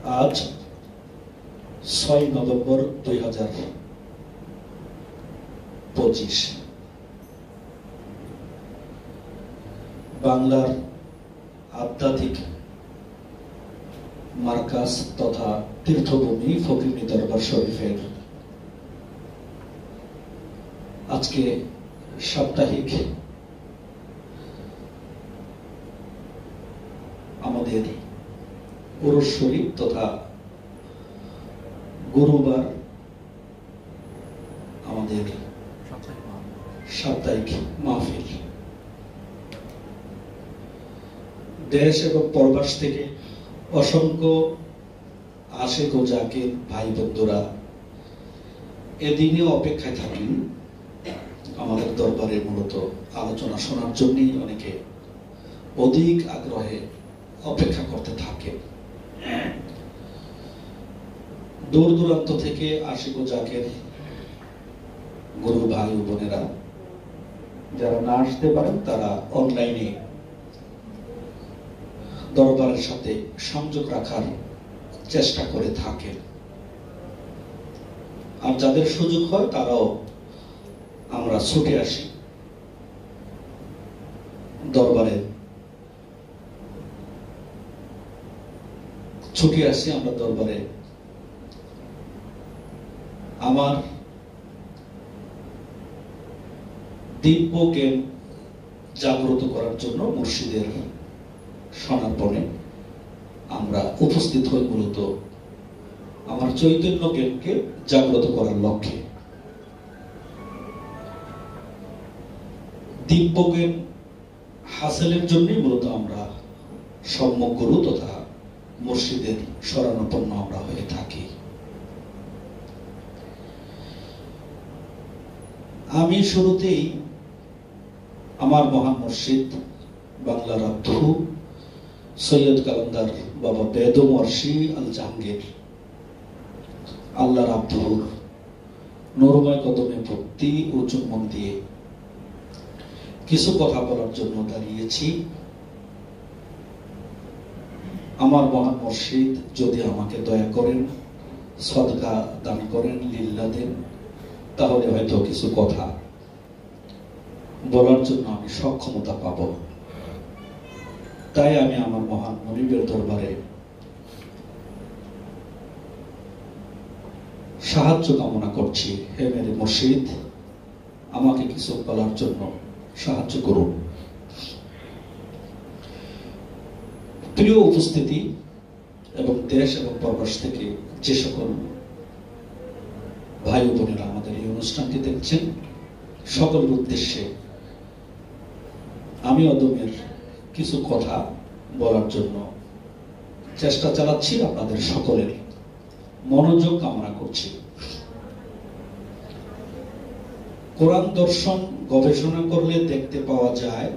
আজ 6 নভেম্বর 2025 বাংলার আধ্যাত্মিক মার্কাজ তথা তীর্থভূমি ফকিরনী দরবার শরীফের আজকে সাপ্তাহিক আমাদের উরুস শরীফ তথা গুরুবার আমাদের সাপ্তাহিক মাহফিল। দেশ এবং পরবাস থেকে অসংখ্য আশিক ও জাকির ভাই বন্ধুরা এদিনে অপেক্ষায় থাকেন আমাদের দরবারে মূলত আলোচনা শোনার জন্যই অনেকে অধিক আগ্রহে অপেক্ষা করতে থাকে। দূর দূরান্ত থেকে আশিক ও জাকির গুরু ভাই ও বোনেরা যারা না আসতে পারেন তারা অনলাইনে দরবারের সাথে সংযোগ রাখার চেষ্টা করে থাকেন। আর যাদের সুযোগ হয় তারাও আমরা ছুটে আসি দরবারে, ছুটে আসি আমরা দরবারে। আমার দিব্য জ্ঞান জাগ্রত করার জন্য মুর্শিদের সনাতনে আমরা উপস্থিত হই মূলত আমার চৈতন্য জ্ঞানকে জাগ্রত করার লক্ষ্যে। দিব্য জ্ঞান হাসিলের জন্যই মূলত আমরা সম্যক গুরু তথা মুর্শিদের শরণাপন্ন আমরা হয়ে থাকি। আমি শুরুতেই আমার মহান মুর্শিদ বাংলার আব্দু সৈয়দ কালান্দার বাবা বেদমর্শি আল জাহাঙ্গীর আল্লাহর আব্দুর নরময় কদমে ভক্তি ও চুম্বন দিয়ে কিছু কথা বলার জন্য দাঁড়িয়েছি। আমার মহান মুর্শিদ যদি আমাকে দয়া করেন, সদকা দান করেন, লিল্লাহ দেন, তাহলে হয়তো কিছু কথা বলার জন্য আমি সক্ষমতা পাব। তাই আমি আমার মহান মনিবের দরবারে সাহায্য কামনা করছি। হে মেরে মুর্শিদ, আমাকে কিছু বলার জন্য সাহায্য করুন। প্রিয় উপস্থিতি এবং দেশ এবং পরবাস থেকে যে সকল ভাই বোনেরা আমাদের এই অনুষ্ঠানটি দেখছেন, সকলের উদ্দেশ্যে আমি অদমের কিছু কথা বলার জন্য চেষ্টা চালাচ্ছি। আপনাদের সকলের মনোযোগ কামনা করছি। কোরআন দর্শন গবেষণা করলে দেখতে পাওয়া যায়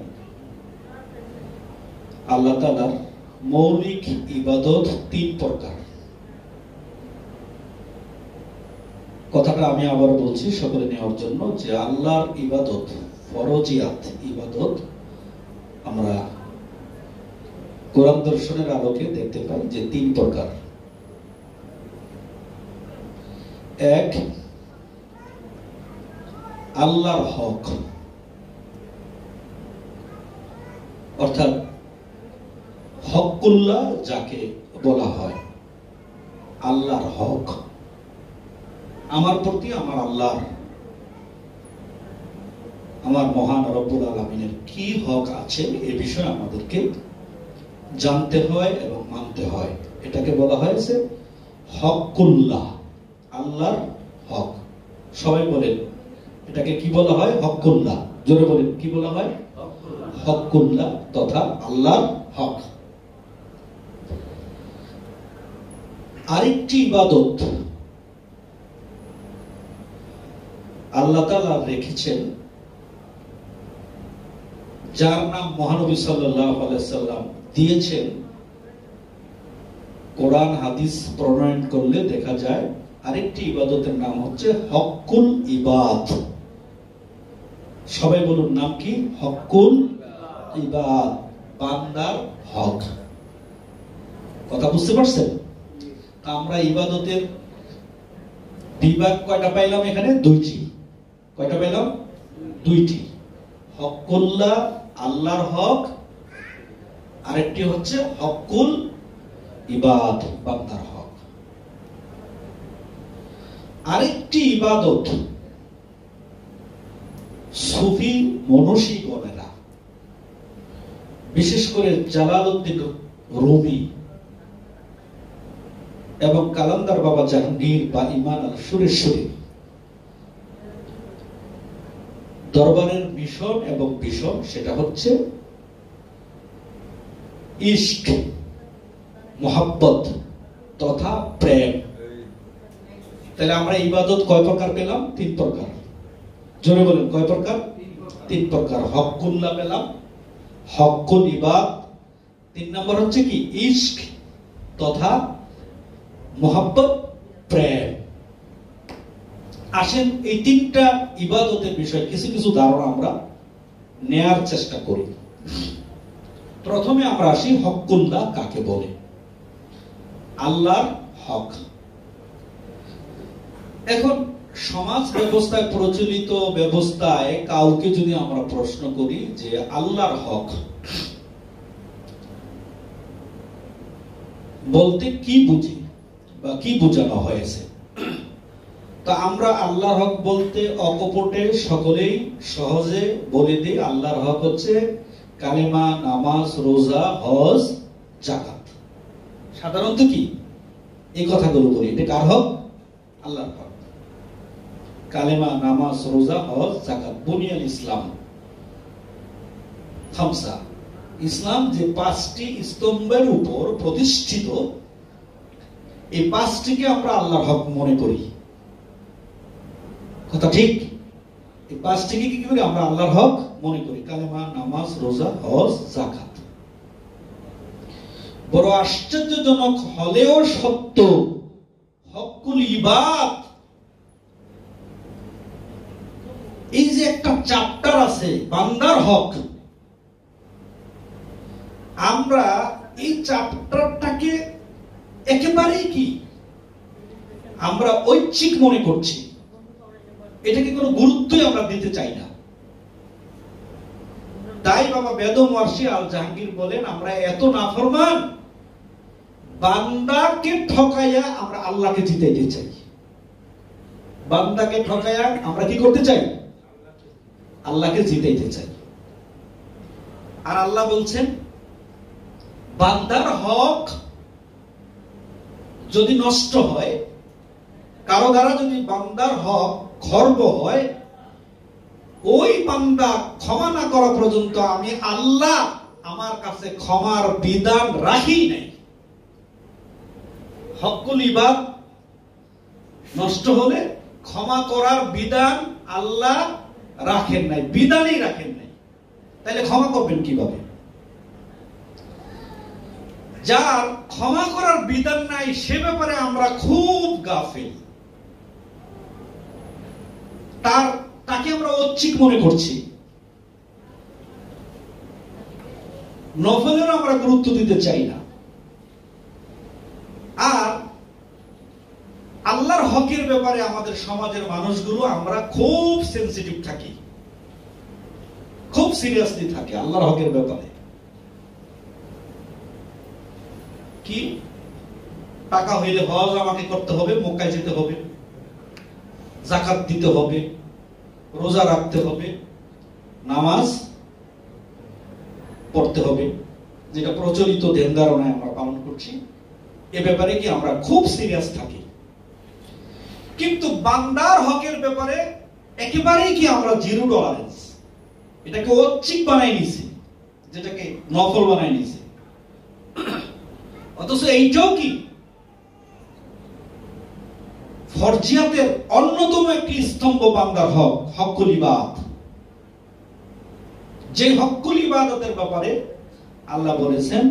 আল্লাহ তাআলার মৌলিক ইবাদত 3 প্রকার। কথাটা আমি আবার বলছি সকলে নেওয়ার জন্য যে আল্লাহর ইবাদত, ফরজিয়াত ইবাদত আমরা কোরআন দর্শনের আলোকে দেখতে পাই যে 3 প্রকার। এক, আল্লাহর হক, অর্থাৎ হকুল্লাহ যাকে বলা হয়, আল্লাহর হক আমার প্রতি আমার আল্লাহর, আমার মহান রব্বুল আলামিনের কি হক আছে এ বিষয়ে আমাদেরকে জানতে হয় এবং মানতে হয়। এটাকে বলা হয়েছে হকুল্লাহ, আল্লাহর হক। সবাই বলেন এটাকে কি বলা হয়? হকুল্লাহ। জোরে বলেন কি বলা হয়? হকুল্লাহ তথা আল্লাহর হক। আরেকটি ইবাদত আল্লাহ তাআলা রেখেছেন যার নাম মহানবী সাল্লাল্লাহু আলাইহি ওয়াসাল্লাম দিয়েছেন। কোরআন হাদিস প্রণয়ন করলে দেখা যায় আরেকটি ইবাদতের নাম হচ্ছে হকুল ইবাদ। সবাই বলুন নাম কি? হকুল ইবাদ, বান্দার হক। কথা বুঝতে পারছেন? আমরা ইবাদতের বিভাগ কয়টা পাইলাম এখানে? দুইটি। কয়টা পাইলাম? দুইটি। হকুল্লাহ, আল্লাহর হক, আরেকটি হচ্ছে হকুল ইবাদ, বান্দার হক। আরেকটি ইবাদত সুফি মনসী গণেরা, বিশেষ করে জালালউদ্দিন রুমি এবং কালান্দার বাবা জাহাঙ্গীর বা ইমান আল সুরেশ্বরী দরবারের মিশন এবং ভীষণ সেটা হচ্ছে ইশক, মোহাব্বত তথা প্রেম। তাহলে আমরা ইবাদত কয় প্রকার পেলাম? 3 প্রকার। জোরে বলেন, কয় প্রকার? 3 প্রকার। হকুল্লাহ পেলাম, হকুল ইবাদ, 3 নম্বর হচ্ছে কি? ইশক তথা মোহাব্বত, প্রেম। আসেন এই 3টা ইবাদতের বিষয়ে কিছু কিছু ধারণা আমরা নেয়ার চেষ্টা করি। প্রথমে আমরা আসি হকুল্লাহ কাকে বলে। আল্লাহর হক। এখন সমাজ ব্যবস্থায় প্রচলিত ব্যবস্থায় কাউকে যদি আমরা প্রশ্ন করি যে আল্লাহর হক বলতে কি বুঝি বা কি বোঝানো হয়েছে, তা আমরা আল্লাহর হক বলতে অকপটে সকলেই সহজে বলে দিই আল্লাহর হক হচ্ছে কালেমা, নামাজ, রোজা, হজ, যাকাত। সাধারণত কি এই কথাগুলো বলি, এটা কার হক? আল্লাহর হক। কালেমা, নামাজ, রোজা, হজ, যাকাত, বুনিয়াল ইসলাম খামসা। ইসলাম যে 5টি স্তম্ভের উপর প্রতিষ্ঠিত, এই 5টিকে আমরা আল্লাহর হক মনে করি। কথা ঠিক? এই 5টিকে কি করি আমরা? আল্লাহর হক মনে করি। কালেমা, নামাজ, রোজা, হজ, যাকাত। বড় আশ্চর্যজনক হলেও সত্য, হকুল ইবাদ এই যে একটা চ্যাপ্টার আছে বান্দার হক, আমরা এই চ্যাপ্টারটাকে একেবারেই কি আমরা ঐচ্ছিক মনে করছি, এটাকে কোনো গুরুত্বই আমরা দিতে চাই না। তাই বাবা বেদম ওয়ারশি আল জাহাঙ্গীর বলেন, আমরা এত নাফরমান, বান্দাকে ঠকাইয়া আমরা আল্লাহকে জিতাইতে চাই। বান্দাকে ঠকাইয়া আমরা কি করতে চাই? আল্লাহকে জিতাইতে চাই। আর আল্লাহ বলছেন বান্দার হক যদি নষ্ট হয়, কারো দ্বারা যদি বান্দার হক খর্ব হয়, ওই বান্দা ক্ষমা না করা পর্যন্ত আমি আল্লাহ আমার কাছে ক্ষমার বিধান রাখি নাই। হকুল ইবাদ নষ্ট হলে ক্ষমা করার বিধান আল্লাহ রাখেন নাই, বিধানই রাখেন নাই। তাহলে ক্ষমা করবেন কিভাবে? যার ক্ষমা করার বিধান নাই সে ব্যাপারে আমরা খুব গাফিল, তাকে আমরা ঐচ্ছিক মনে করছি, নফলের আমরা গুরুত্ব দিতে চাই না। আর আল্লাহর হকের ব্যাপারে আমাদের সমাজের মানুষগুলো আমরা খুব সেনসিটিভ থাকি, খুব সিরিয়াসলি থাকি আল্লাহর হকের ব্যাপারে। কি টাকা হইলে হজ আমাকে করতে হবে, মক্কায় যেতে হবে, যাকাত দিতে হবে, রোজা রাখতে হবে, নামাজ পড়তে হবে, যেটা প্রচলিত ধ্যান ধারণায় আমরা পালন করছি। এ ব্যাপারে কি আমরা খুব সিরিয়াস থাকি। কিন্তু বান্দার হকের ব্যাপারে একেবারেই কি আমরা জিরো টলারেন্স, এটাকে ঐচ্ছিক বানাই নিছি, যেটাকে নফল বানাই নিছি। অথচ এইটাও কি ফরজিয়াতের অন্যতম একটি স্তম্ভ বান্দার হক, হকুল ইবাদ। যে হকুল ইবাদতের ব্যাপারে আল্লাহ বলেছেন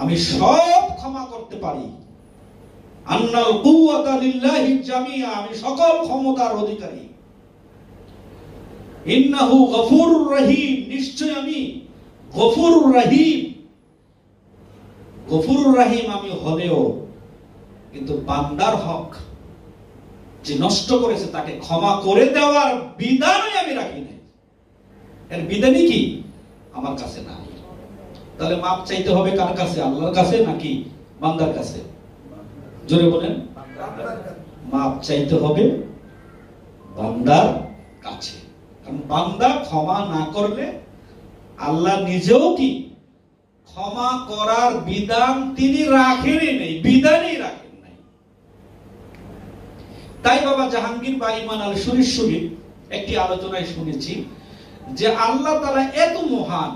আমি সব ক্ষমা করতে পারি, আন্নাল কুওয়াতা লিল্লাহি জামিআ, আমি সকল ক্ষমতার অধিকারী, ইন্নাহু গফুরুর রহিম, নিশ্চয় আমি গফুরুর রহিম, গফুরুর রহিম আমি হলেও কিন্তু বান্দার হক যে নষ্ট করেছে তাকে ক্ষমা করে দেওয়ার বিধানই আমি রাখি নাই। এর বিধানই কি আমার কাছে নাই। তাহলে মাপ চাইতে হবে কার কাছে? আল্লাহর কাছে নাকি বান্দার কাছে? জোরে বলেন। মাপ চাইতে হবে বান্দার কাছে, কারণ বান্দা ক্ষমা না করলে আল্লাহ নিজেও কি ক্ষমা করার বিধান তিনি রাখেনই নেই, বিধানই রাখেন নাই। তাই বাবা জাহাঙ্গীর বা ইমান আল শরীফ একটি আলোচনায় শুনেছি যে আল্লাহ তাআলা এত মহান,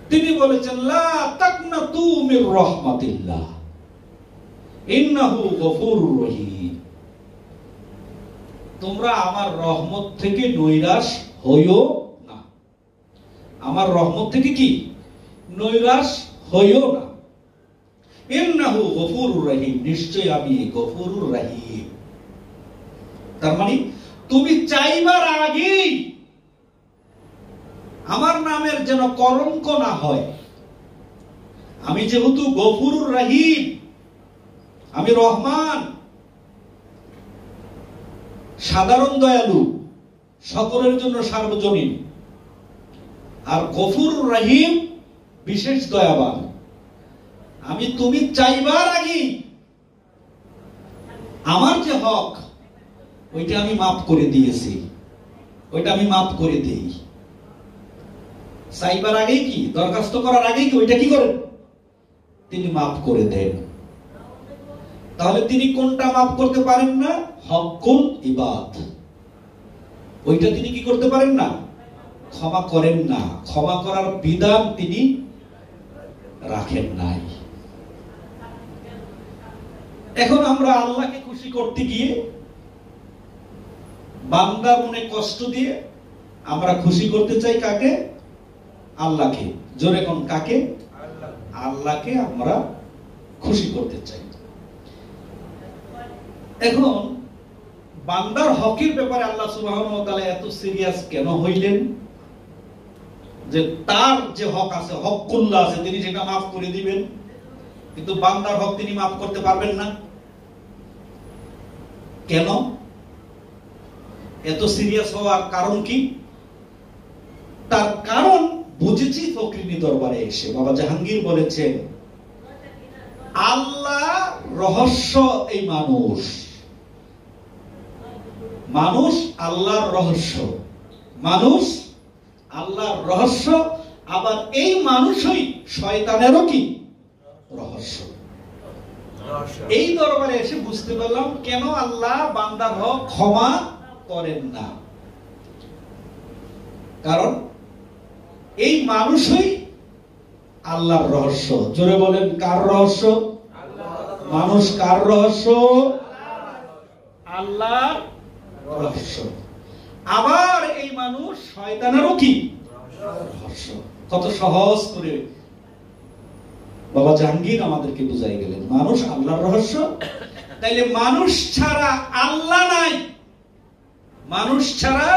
তিনি বলেছেন লা তাকনাতু মির রাহমাতিল্লাহ ইন্নাহু গফুরুর রহিম। তোমরা আমার রহমত থেকে নৈরাশ হইও না। আমার রহমত থেকে কি নৈরাশ হইও না। ইন্নাহু গফুরুর রহিম, নিশ্চয় আমি গফুরুর রহিম। তার মানে তুমি চাইবার আগেই আমার নামের যেন কলঙ্ক না হয়। আমি যেহেতু গফুরুর রহিম, আমি রহমান সাধারণ দয়ালু, সকলের জন্য সার্বজনীন, আর গফুরুর রহিম বিশেষ দয়াবান। আমি তুমি চাইবার আগে আমার যে হক ওইটা আমি মাফ করে দিয়েছি, ওইটা আমি মাফ করে দেই। চাইবার আগেই কি, দরখাস্ত করার আগেই কি ওইটা কি করেন? তিনি মাফ করে দেন। তাহলে তিনি কোনটা মাফ করতে পারেন না? হকুল ইবাদ, ওইটা তিনি কি করতে পারেন না? ক্ষমা করেন না। ক্ষমা করার বিধান তিনি রাখেন নাই। এখন আমরা আল্লাহকে খুশি করতে গিয়ে বান্দার মনে কষ্ট দিয়ে আমরা খুশি করতে চাই কাকে? আল্লাহকে। জোরে কোন কাকে? আল্লাহকে আমরা খুশি করতে চাই। এখন বান্দার হকের ব্যাপারে আল্লাহ সুবহানাহু ওয়া তাআলা এত সিরিয়াস কেন হইলেন? যে তার যে হক আছে, হকুল্লাহ আছে, তিনি সেটা মাফ করে দিবেন, কিন্তু বান্দার হক তিনি মাফ করতে পারবেন না। কেন এত সিরিয়াস হওয়ার কারণ কি? তার কারণ বুঝেছি ফকরিনী দরবারে এসে। বাবা জাহাঙ্গীর বলেছেন আল্লাহ রহস্য, এই মানুষ আল্লাহর রহস্য, মানুষ আল্লাহর রহস্য, আবার এই মানুষই শয়তানেরও কি রহস্য। এই দরবারে এসে বুঝতে পারলাম কেন আল্লাহ বান্দার হক ক্ষমা করেন না। কারণ এই মানুষই আল্লাহর রহস্য। জোরে বলেন কার রহস্য? মানুষ কার রহস্য? আল্লাহর রহস্য। আবার এই মানুষ শয়তানেরও কি রহস্য। কত সহজ করে বাবা জাহাঙ্গীর আমাদেরকে বুঝাই গেলেন। মানুষ আল্লাহর রহস্য, তাইলে মানুষ ছাড়া আল্লাহ নাই, মানুষ ছাড়া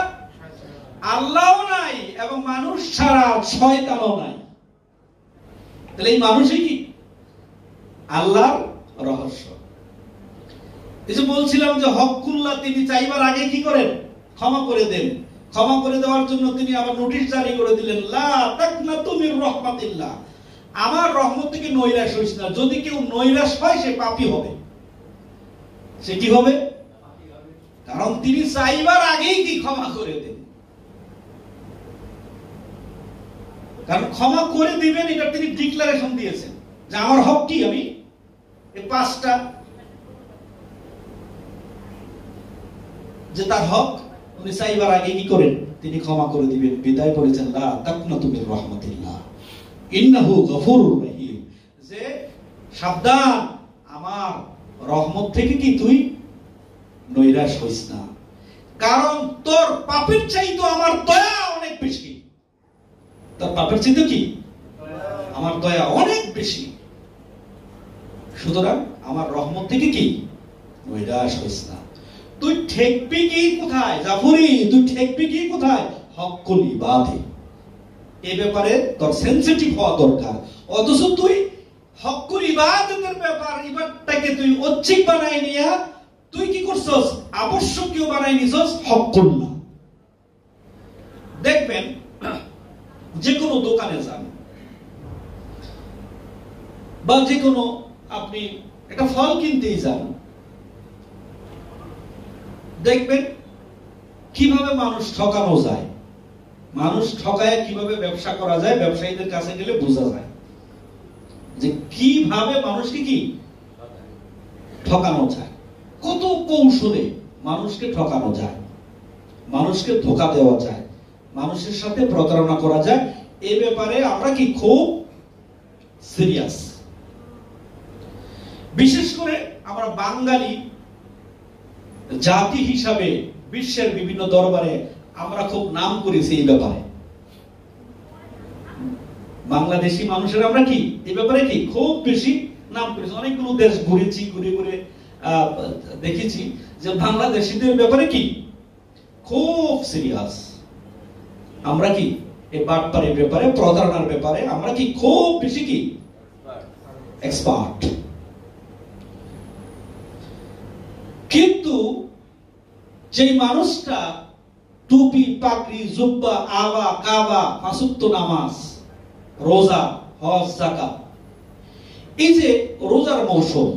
আল্লাহও নাই, এবং মানুষ ছাড়া শয়তানও নাই। তাহলে এই মানুষই কি আল্লাহর রহস্য। এই যে বলছিলাম যে হকুল্লাহ তিনি চাইবার আগে কি করেন? ক্ষমা করে দেন। ক্ষমা করে দেওয়ার জন্য তিনি আবার নোটিশ জারি করে দিলেন লা তাকনাতু মির রাহমাতিল্লাহ, আমার রহমত থেকে নৈরাশ হইস না। যদি কেউ নৈরাশ হয় সে পাপী হবে। সে কি হবে? কারণ তিনি চাইবার আগেই কি ক্ষমা করে দেন। কারণ ক্ষমা করে দিবেন এটা তিনি ডিক্লারেশন দিয়েছেন যে আমার হক কি, আমি এই পাঁচটা যে তার হক উনি চাইবার আগে কি করেন? তিনি ক্ষমা করে দিবেন। বিদায় বলেছেন লা তাকনাতু মির রাহমাতিল্লাহ ইন্নাহু গফুরুর রহিম, যে সাবধান আমার রহমত থেকে কি তুই নৈরাশ হইস না, কারণ তোর পাপের চাইতে আমার দয়া অনেক বেশি। তোর পাপের চাইতে কি আমার দয়া অনেক বেশি, সুতরাং আমার রহমত থেকে কি নৈরাশ হইস না। তুই ঠেকবি কি কোথায় জাফরি? তুই ঠেকবি কি কোথায়? হকুল ইবাদে। এই ব্যাপারে তোর সেনসিটিভ হওয়া দরকার। অথচ তুই হকুল ইবাদতের ব্যাপার, ইবাদতটাকে তুই ঐচ্ছিক বানাই নিয়া তুই কি করছস? আবশ্যকীয় বানাই নিছস হকুল না। দেখবেন যে কোনো দোকানে যান বা যে কোনো আপনি একটা ফল কিনতেই যান, দেখবেন কিভাবে মানুষ ঠকানো যায়, মানুষ ঠকায় কিভাবে ব্যবসা করা যায়, ব্যবসায়ীদের কাছে গেলে বোঝা যায় যে কিভাবে মানুষকে কি ঠকানো যায়, কত কৌশলে মানুষকে ঠকানো যায়, মানুষকে ধোঁকা দেওয়া যায়, মানুষের সাথে প্রতারণা করা যায়। এই ব্যাপারে আমরা কি খুব সিরিয়াস। বিশেষ করে আমরা বাঙালি জাতি হিসাবে বিশ্বের বিভিন্ন দরবারে আমরা খুব নাম করেছি এই ব্যাপারে। বাংলাদেশি মানুষের আমরা কি এই ব্যাপারে কি খুব বেশি নাম করেছি। অনেকগুলো দেশ ঘুরেছি, ঘুরে ঘুরে দেখেছি যে বাংলাদেশিদের ব্যাপারে কি খুব সিরিয়াস। আমরা কি এই বাটপাড়ির ব্যাপারে, প্রতারণার ব্যাপারে আমরা কি খুব বেশি কি এক্সপার্ট। কিন্তু যে মানুষটা টুপি, পাগড়ি, জুব্বা, আবা, কাবা, পাঁচ ওয়াক্ত নামাজ, রোজা, হজ, যাকাত, এই যে রোজার মৌসুম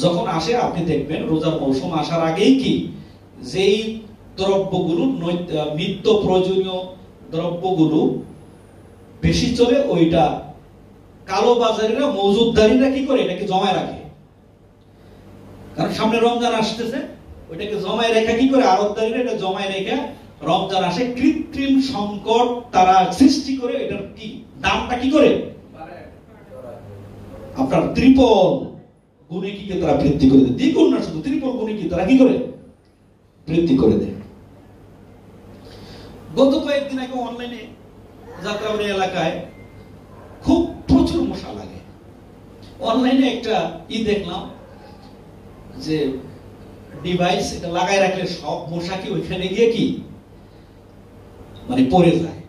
যখন আসে, আপনি দেখবেন রোজার মৌসুম আসার আগেই কি যেই দ্রব্যগুলো নিত্য প্রয়োজনীয় দ্রব্যগুলো বেশি চলে, ওইটা কালো বাজারিরা, মজুদদারিরা কি করে এটাকে জমায় রাখে। কারণ সামনে রমজান আসতেছে, ওইটাকে জমায় রেখা কি করে আড়তদারিরা এটা জমায় রেখে রমজান আসে কৃত্রিম সংকট তারা সৃষ্টি করে এটার কি দামটা কি করে আপনার ত্রিপল গুণে কি তারা বৃদ্ধি করে দেয়। দ্বিগুণ না, শুধু ত্রিপল গুণে কি তারা কি করে বৃদ্ধি করে দেয়। গত কয়েকদিন আগে অনলাইনে যাত্রাবাড়ি এলাকায় খুব প্রচুর মশা লাগে। অনলাইনে একটা দেখলাম যে ডিভাইস এটা লাগায় রাখলে সব মশা কি ওইখানে গিয়ে কি মানে পড়ে যায়।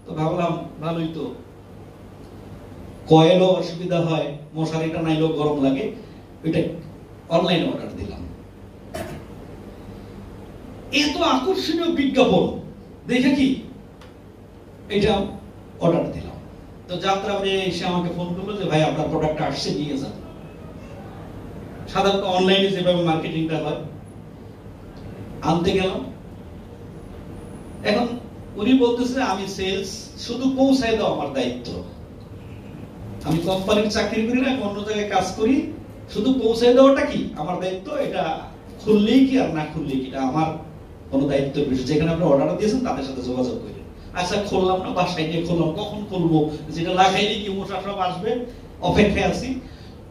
তো ভাবলাম ভালোই তো, কয়েলও অসুবিধা হয়, মশারিটা নাইলেও গরম লাগে, ওইটা অনলাইনে অর্ডার দিলাম। এত আকর্ষণীয় বিজ্ঞাপন দেখে কি এটা অর্ডার দিলাম। তো যাত্রাবাড়ি এসে আমাকে ফোন করলো যে ভাই আপনার প্রোডাক্ট আসছে, নিয়ে যান। সাধারণত অনলাইনে যেভাবে মার্কেটিংটা হয়, আনতে গেলাম। এখন উনি বলতেছে আমি সেলস, শুধু পৌঁছায় দাও আমার দায়িত্ব। আমি কোম্পানির চাকরি করি না, অন্য জায়গায় কাজ করি, শুধু পৌঁছায় দেওয়াটা কি আমার দায়িত্ব। এটা খুললেই কি আর না খুললেই কি এটা আমার কোনো দায়িত্বের বিষয়। যেখানে আপনি অর্ডার দিয়েছেন তাদের সাথে যোগাযোগ করেন। আচ্ছা খুললাম না, বাসায় গিয়ে খুললাম, কখন খুলবো, যেটা লাগাইলে কি মশা সব আসবে, অপেক্ষায় আছি।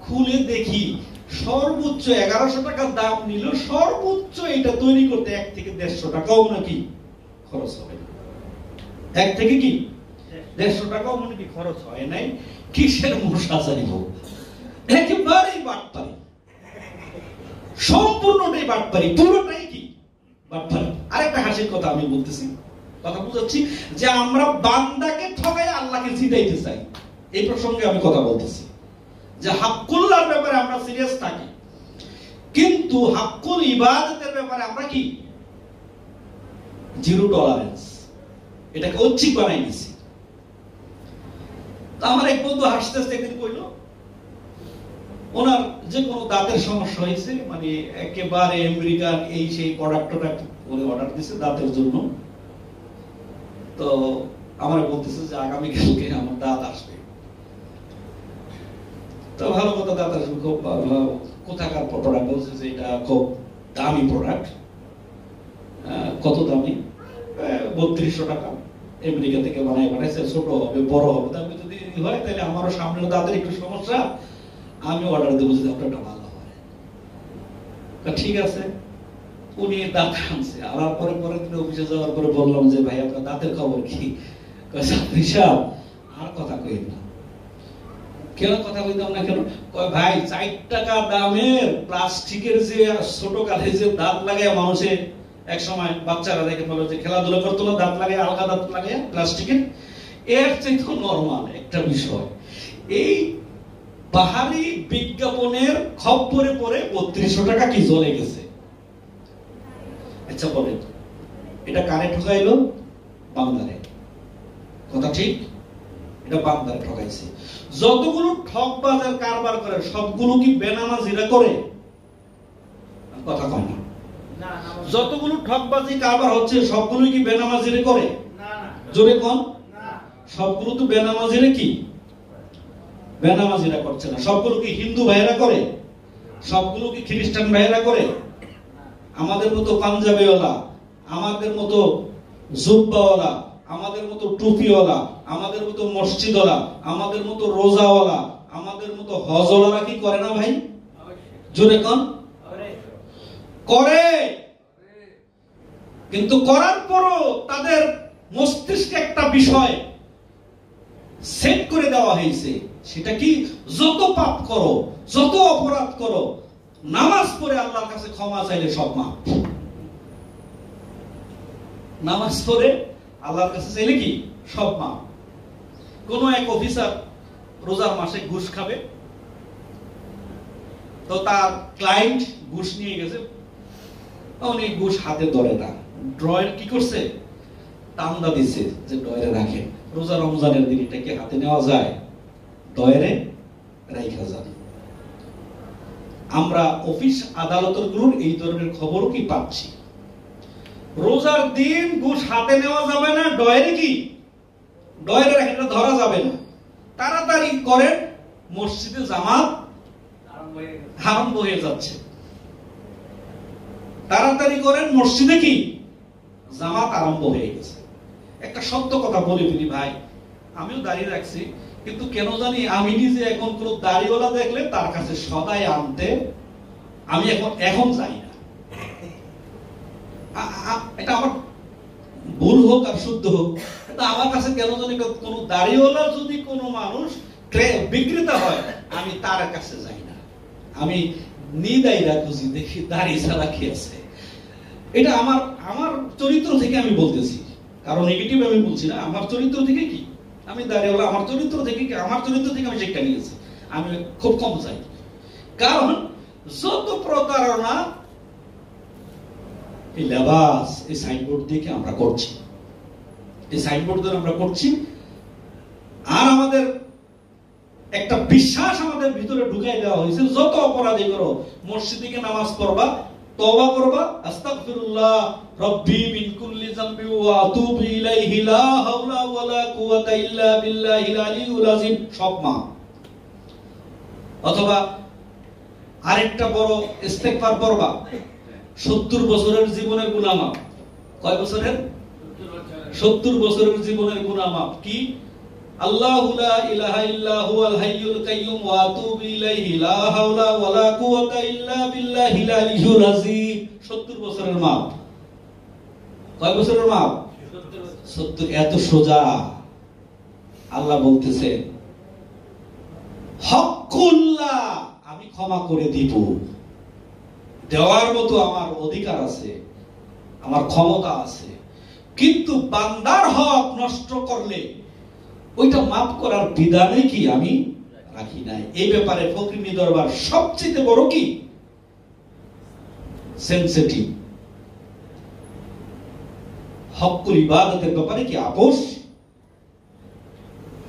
খুলে দেখি সর্বোচ্চ 1100 টাকা দাম নিল, সর্বোচ্চ এটা তৈরি করতে 1 থেকে 150 টাকাও নাকি খরচ হবে। 1 থেকে কি 150 টাকাও মনে কি খরচ হয় নাই। কিসের মশা চাইব, একেবারেই বাটপারি, সম্পূর্ণটাই বাটপারি, পুরোটাই কি বাটপারি। আরেকটা হাসির কথা আমি বলতেছি, কথা বুঝাচ্ছি যে আমরা বান্দাকে ঠকাই আল্লাহকে জিতাইতে চাই। এই প্রসঙ্গে আমি কথা বলতেছি যে হাক্কুল্লাহর ব্যাপারে আমরা সিরিয়াস থাকি, কিন্তু হাক্কুল ইবাদতের ব্যাপারে আমরা কি জিরো টলারেন্স, এটাকে ঐচ্ছিক বানাই দিছি। আমার এক বন্ধু হাসতে হাসতে একদিন কইল ওনার যে কোনো দাঁতের সমস্যা হয়েছে, মানে একেবারে আমেরিকার এই সেই প্রোডাক্টটা উনি অর্ডার দিয়েছে দাঁতের জন্য। তো আমার বলতেছে যে আগামীকালকে আমার দাঁত আসবে। তো ভালো কথা, দাঁত আসবে, খুব কোথাকার প্রোডাক্ট, বলছে যে এটা খুব দামি প্রোডাক্ট। কত দামি? 3200 টাকা, আমেরিকা থেকে বানাই বানাইছে, ছোট হবে বড় হবে, তারপরে যদি হয় তাহলে আমারও সামনের দাঁতের একটু সমস্যা, আমি অর্ডার দেবো যদি আপনারটা ভালো হয়। ঠিক আছে, উনি দাঁত আনছে। আনার পরে পরের দিন অফিসে যাওয়ার পরে বললাম যে ভাই আপনার দাঁতের খবর কি? হিসাব আর কথা কই না। কেন কথা কইতাম না কেন? ভাই 4 টাকা দামের প্লাস্টিকের যে ছোট কাঠে যে দাঁত লাগায় মানুষের এক সময় বাচ্চারা দেখে বলে যে খেলাধুলা করতো না, দাঁত লাগায়, আলগা দাঁত লাগায় প্লাস্টিকের, এর চেয়ে তো নরমাল একটা বিষয়। এই বাহারি বিজ্ঞাপনের খপ্পরে পড়ে 3200 টাকা কি জ্বলে গেছে। আচ্ছা বলেন, এটা কারে ঠকাইলো? বান্দারে। কথা ঠিক? এটা বান্দারে ঠকাইছে। যতগুলো ঠকবাজের কারবার করে সবগুলো কি বেনামাজিরা করে? কথা কয় না। যতগুলো ঠকবাজি কারবার হচ্ছে সবগুলো কি বেনামাজিরে করে? জোরে কোন? সবগুলো তো বেনামাজিরে কি বেনামাজিরা করছে না। সবগুলো কি হিন্দু ভাইয়েরা করে? সবগুলো কি খ্রিস্টান ভাইয়েরা করে? আমাদের মতো পাঞ্জাবিওয়ালা, আমাদের মতো জুব্বাওয়ালা, আমাদের মতো টুপিওয়ালা, আমাদের মতো মসজিদওয়ালা, আমাদের মতো রোজাওয়ালা, আমাদের মতো হজওয়ালারা কি করে না ভাই? জোরে কোন? করে। কিন্তু করার পরও তাদের মস্তিষ্কে একটা বিষয় সেট করে দেওয়া হয়েছে, সেটা কি? যত পাপ করো, যত অপরাধ করো, নামাজ পড়ে আল্লাহর কাছে ক্ষমা চাইলে সব মাফ। নামাজ পড়ে আল্লাহর কাছে চাইলে কি সব মাফ। কোন এক অফিসার রোজার মাসে ঘুষ খাবে, তো তার ক্লায়েন্ট ঘুষ নিয়ে গেছে, উনি ঘুষ হাতে ধরে না, ড্রয়ের কি করছে? টান্দা দিছে যে ড্রয়ে রাখে। রোজা রমজানের দিন এটাকে হাতে নেওয়া যায়? ড্রয়ে রাখা যায়। আমরা অফিস আদালতের গুলোর এই ধরনের খবরও কি পাচ্ছি। রোজার দিন ঘুষ হাতে নেওয়া যাবে না, ড্রয়ে কি ড্রয়ে রাখে, ধরা যাবে না। তাড়াতাড়ি করেন, মসজিদে জামাত আরম্ভ হয়ে যাচ্ছে। তাড়াতাড়ি করেন, মসজিদে কি জামাত আরম্ভ হয়ে গেছে। একটা সত্য কথা বলে ফেলি ভাই, আমিও দাঁড়িয়ে রাখছি, কিন্তু কেন জানি আমি নিজে এখন কোন দাড়িওয়ালা দেখলে তার কাছে সদাই আনতে আমি এখন যাই না। এটা আমার ভুল হোক আর শুদ্ধ হোক, আমার কাছে কেন জানি কোন দাড়িওয়ালা যদি কোনো মানুষ বিক্রেতা হয়, আমি তার কাছে যাই না। আমি নিদাইরা খুঁজি, দেখি দাড়ি ছাড়া কি আছে। এটা আমার চরিত্র থেকে আমি বলতেছি, কারণ নেগেটিভ আমি বলছি না। আমার চরিত্র থেকে কি আমি দাঁড়িয়েওয়ালা, আমার চরিত্র থেকে আমি শিক্ষা নিয়েছি। আমি খুব কম চাই, কারণ যত প্রতারণা এই লেবাস, এই সাইনবোর্ড দিয়ে আমরা করছি, এই সাইনবোর্ড দিয়ে আমরা করছি। আর আমাদের একটা বিশ্বাস আমাদের ভিতরে ঢুকাই দেওয়া হয়েছে, যত অপরাধী করো মসজিদে গিয়ে নামাজ পড়বা, তওবা করবা, আস্তাগফিরুল্লাহ রাব্বি মিন কুল্লি যামবি ওয়া আতুবু ইলাইহি লা হাওলা ওয়ালা কুওয়াতা ইল্লা বিল্লাহিল আলিয়্যিল আযীম, সব মা। অথবা আরেকটা বড় ইস্তেগফার পড়বা, 70 বছরের জীবনের গুনাহ মাফ। কয় বছরের? 70 বছরের জীবনের গুনাহ মাফ। কি? আল্লাহু লা ইলাহা ইল্লা হুয়াল হাইয়ুল কাইয়্যুম ওয়া আতুবু ইলাইহি লা হাওলা ওয়ালা কুওয়াতা ইল্লা বিল্লাহিল আলিয়্যিল আযীম, 70 বছরের মাপ। কয় বছরের মাপ? 70। এত সোজা। আল্লাহ বলতেছে হকুল্লাহ, আমি ক্ষমা করে দিব, দেওয়ার মতো আমার অধিকার আছে, আমার ক্ষমতা আছে। কিন্তু বান্দার হক নষ্ট করলে ওইটা মাফ করার বিধানে কি আমি রাখি নাই। এই ব্যাপারে ফকরিনী দরবার সবচেয়ে বড় কি সেনসিটিভ। হকুল ইবাদতের ব্যাপারে কি আপোষ।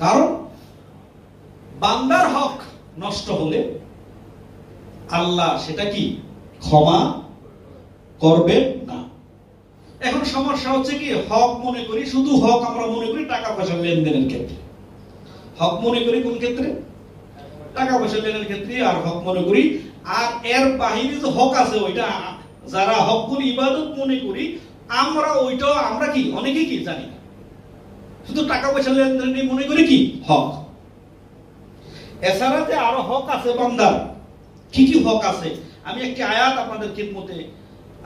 কারণ বান্দার হক নষ্ট হলে আল্লাহ সেটা কি ক্ষমা করবেন না। এখন সমস্যা হচ্ছে কি, হক মনে করি, শুধু হক আমরা মনে করি টাকা পয়সা লেনদেনের ক্ষেত্রে। হক মনে করি কোন ক্ষেত্রে? টাকা পয়সা লেনদেনের ক্ষেত্রে। আর হক মনে করি, আর এর বাহিরে যে হক আছে ওইটা যারা হকুল ইবাদত মনে করি আমরা, ওইটা আমরা কি অনেকে কি জানি না, শুধু টাকা পয়সা লেনদেন মনে করি কি হক। এছাড়া যে আরো হক আছে বান্দার, কি কি হক আছে, আমি একটি আয়াত আপনাদের খিদমতে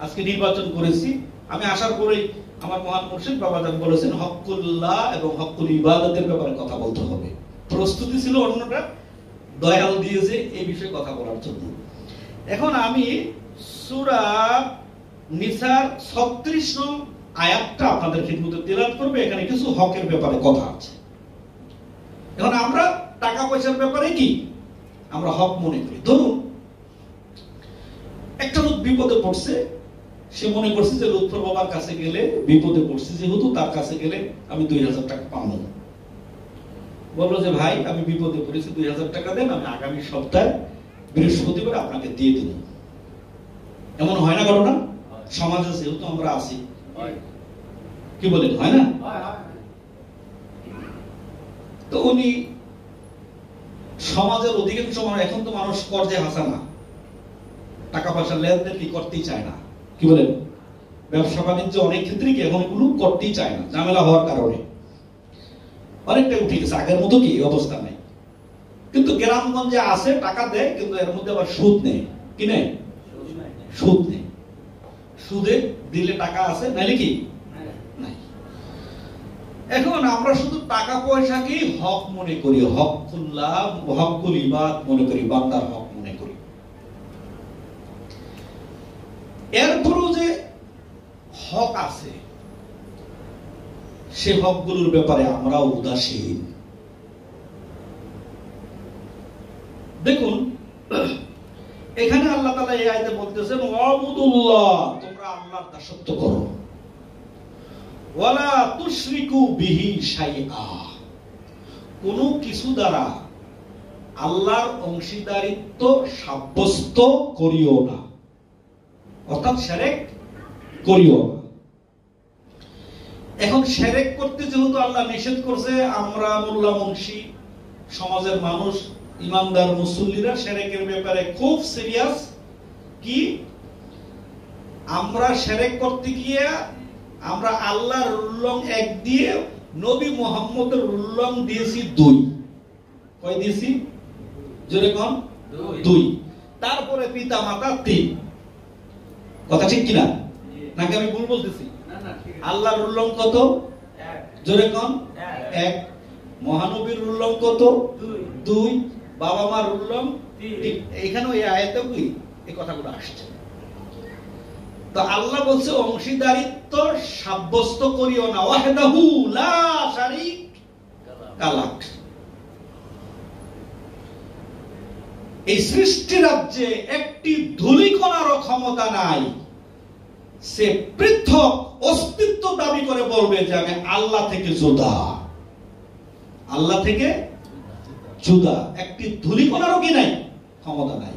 আজকে নির্বাচন করেছি। আমি আসার পরেই আমার মহান মুর্শিদ বাবাজান বলেছেন হকুল্লাহ এবং হকুল ইবাদতের ব্যাপারে কথা বলতে হবে। প্রস্তুতি ছিল অন্যটা, দয়াল দিয়েছে এই বিষয়ে কথা বলার জন্য। এখন আমি সূরা নিসার 36 নং আয়াতটা আপনাদের খিদমতে তেলাওয়াত করব। এখানে কিছু হকের ব্যাপারে কথা আছে। এখন আমরা টাকা পয়সার ব্যাপারে কি আমরা হক মনে করি। ধরুন একটা লোক বিপদে পড়ছে, সে মনে করছে যে লুৎফর বাবার কাছে গেলে বিপদে পড়ছে, যেহেতু তার কাছে গেলে আমি 2000 টাকা পাবো। বললো যে ভাই আমি বিপদে পড়েছি, 2000 টাকা দেন, আমি আগামী সপ্তাহে বৃহস্পতিবার আপনাকে দিয়ে দেব। এমন হয় না ঘটনা? সমাজে যেহেতু আমরা আছি, কি বলেন, হয় না? তো উনি সমাজের অধিকাংশ মানুষ, এখন তো মানুষ কর্জে হাসানা, টাকা পয়সা লেনদেন কি করতেই চায় না, কি বলেন? ব্যবসা বাণিজ্য অনেক ক্ষেত্রে কি এখন এগুলো করতেই চায় না, ঝামেলা হওয়ার কারণে অনেকটা উঠে গেছে, আগের মতো কি অবস্থা নেই। কিন্তু গ্রামগঞ্জে আছে, টাকা দেয়, কিন্তু এর মধ্যে আবার সুদ নেই। কি নেই? সুদ নেই। সুদে দিলে টাকা আছে, নাইলে কি নাই। এখন আমরা শুধু টাকা পয়সাকেই হক মনে করি, হকুল্লাহ, হকুল ইবাদ মনে করি, বান্দার হক মনে করি। এরপরও যে হক আছে, সে হকগুলোর ব্যাপারে আমরা উদাসীন। দেখুন এখানে আল্লাহ তাআলা এই আয়াতে বলতেছেন, ওয়াবুদুল্লাহ, তোমরা আল্লাহর দাসত্ব করো, ওয়ালা তুশরিকু বিহি শাইআ, কোনো কিছু দ্বারা আল্লাহর অংশীদারিত্ব সাব্যস্ত করিও না, অর্থাৎ শিরক করিও না। এখন শিরক করতে যেহেতু আল্লাহ নিষেধ করছে, আমরা মোল্লা মুন্সি সমাজের মানুষ, ইমানদার মুসল্লিরা শিরকের ব্যাপারে খুব সিরিয়াস। কি আমরা শিরক করতে গিয়ে আমরা আল্লাহর উল্লং 1 দিয়ে নবী মুহাম্মদের উল্লং দিয়েছি 2। কয় দিয়েছি? জোরে কোন? 2। তারপরে পিতা মাতা 3। কথা ঠিক কিনা? নাকি আমি ভুল বলতেছি? আল্লাহর উল্লং কত? 1। জোরে কোন? 1। মহানবীর উল্লং কত? 2। বাবা মার উল্লং 3। এইখানেও এই আয়াতেও কি এই কথাগুলো আসছে। তো আল্লাহ বলছে অংশীদারিত্ব সাব্যস্ত করিও না, ওয়াহদাহু লা শারীকা লাহ। এই সৃষ্টি রাজ্যে একটি ধূলিকণারও ক্ষমতা নাই, সে পৃথক অস্তিত্ব দাবি করে বলবে যে আমি আল্লাহ থেকে জুদা, আল্লাহ থেকে জুদা। একটি ধূলিকণারও কি নাই, ক্ষমতা নাই।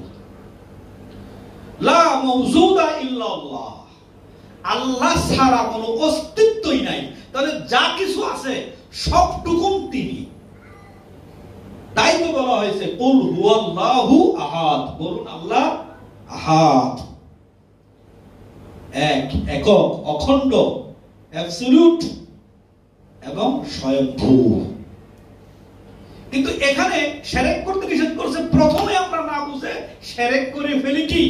লা মাওজুদা ইল্লাল্লাহ, আল্লাহ ছাড়া কোনো অস্তিত্বই নাই। তাহলে যা কিছু আছে সবটুকুন তিনি। তাই তো বলা হয়েছে কুল হুয়াল্লাহু আহাদ, বলুন আল্লাহ আহাদ, এক, একক, অখণ্ড, অ্যাবসলিউট এবং স্বয়ংভূ। কিন্তু এখানে শিরক করতে নিষেধ করছে। প্রথমে আমরা না বুঝে শিরক করে ফেলি কি,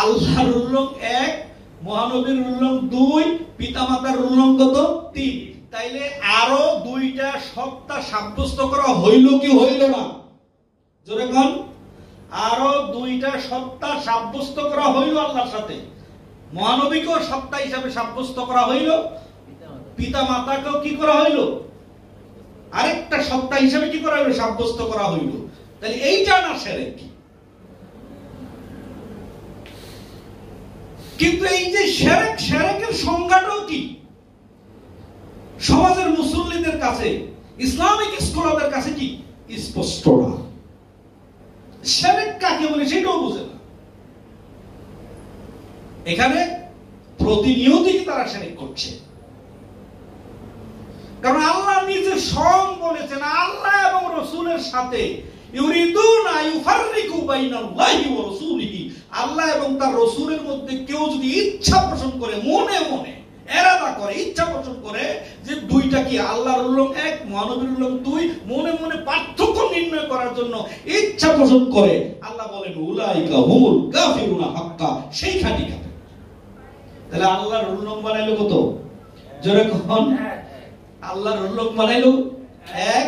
আল্লাহর উল্লং 1, মহানবীর উল্লং 2, পিতামাতার উল্লং কত? 3। তাইলে আরো 2টা সত্তা সাব্যস্ত করা হইল কি হইল না? জোরে কোন? আরো 2টা সত্তা সাব্যস্ত করা হইল আল্লাহর সাথে। মহানবীকেও সত্তা হিসাবে সাব্যস্ত করা হইল, পিতামাতাকেও কি করা হইল? আরেকটা সত্তা হিসাবে কি করা হইল? সাব্যস্ত করা হইল। তাহলে এইটা না শিরক। কিন্তু এই যে শিরক, শিরকের সংজ্ঞাটাও কি সমাজের মুসল্লিদের কাছে, ইসলামিক স্কলারদের কাছে কি স্পষ্ট না। শিরক কাকে বলে সেটাও বুঝে না। এখানে প্রতিনিয়তই তারা শিরক করছে। কারণ আল্লাহ নিজে স্বয়ং বলেছেন, আল্লাহ এবং রাসূলের সাথে ইউরিদুনা ইউফাররিকু বাইনাল্লাহি ওয়া রাসূলিহি, আল্লাহ এবং তার রাসূলের মধ্যে কেউ যদি ইচ্ছা পোষণ করে, মনে মনে এরাদা করে, ইচ্ছা পোষণ করে যে 2টা কি আল্লাহর উল্লং 1, মহানবীর উল্লং 2, মনে মনে পার্থক্য নির্ণয় করার জন্য ইচ্ছা পোষণ করে, আল্লাহ বলেন উলাইকা হুমুল কাফিরুনা হাক্কা, সেই খাঁটি কাফের। তাহলে আল্লাহর উল্লং বানাইলো কত? জোরে কোন? আল্লাহর উল্লং বানাইলো 1,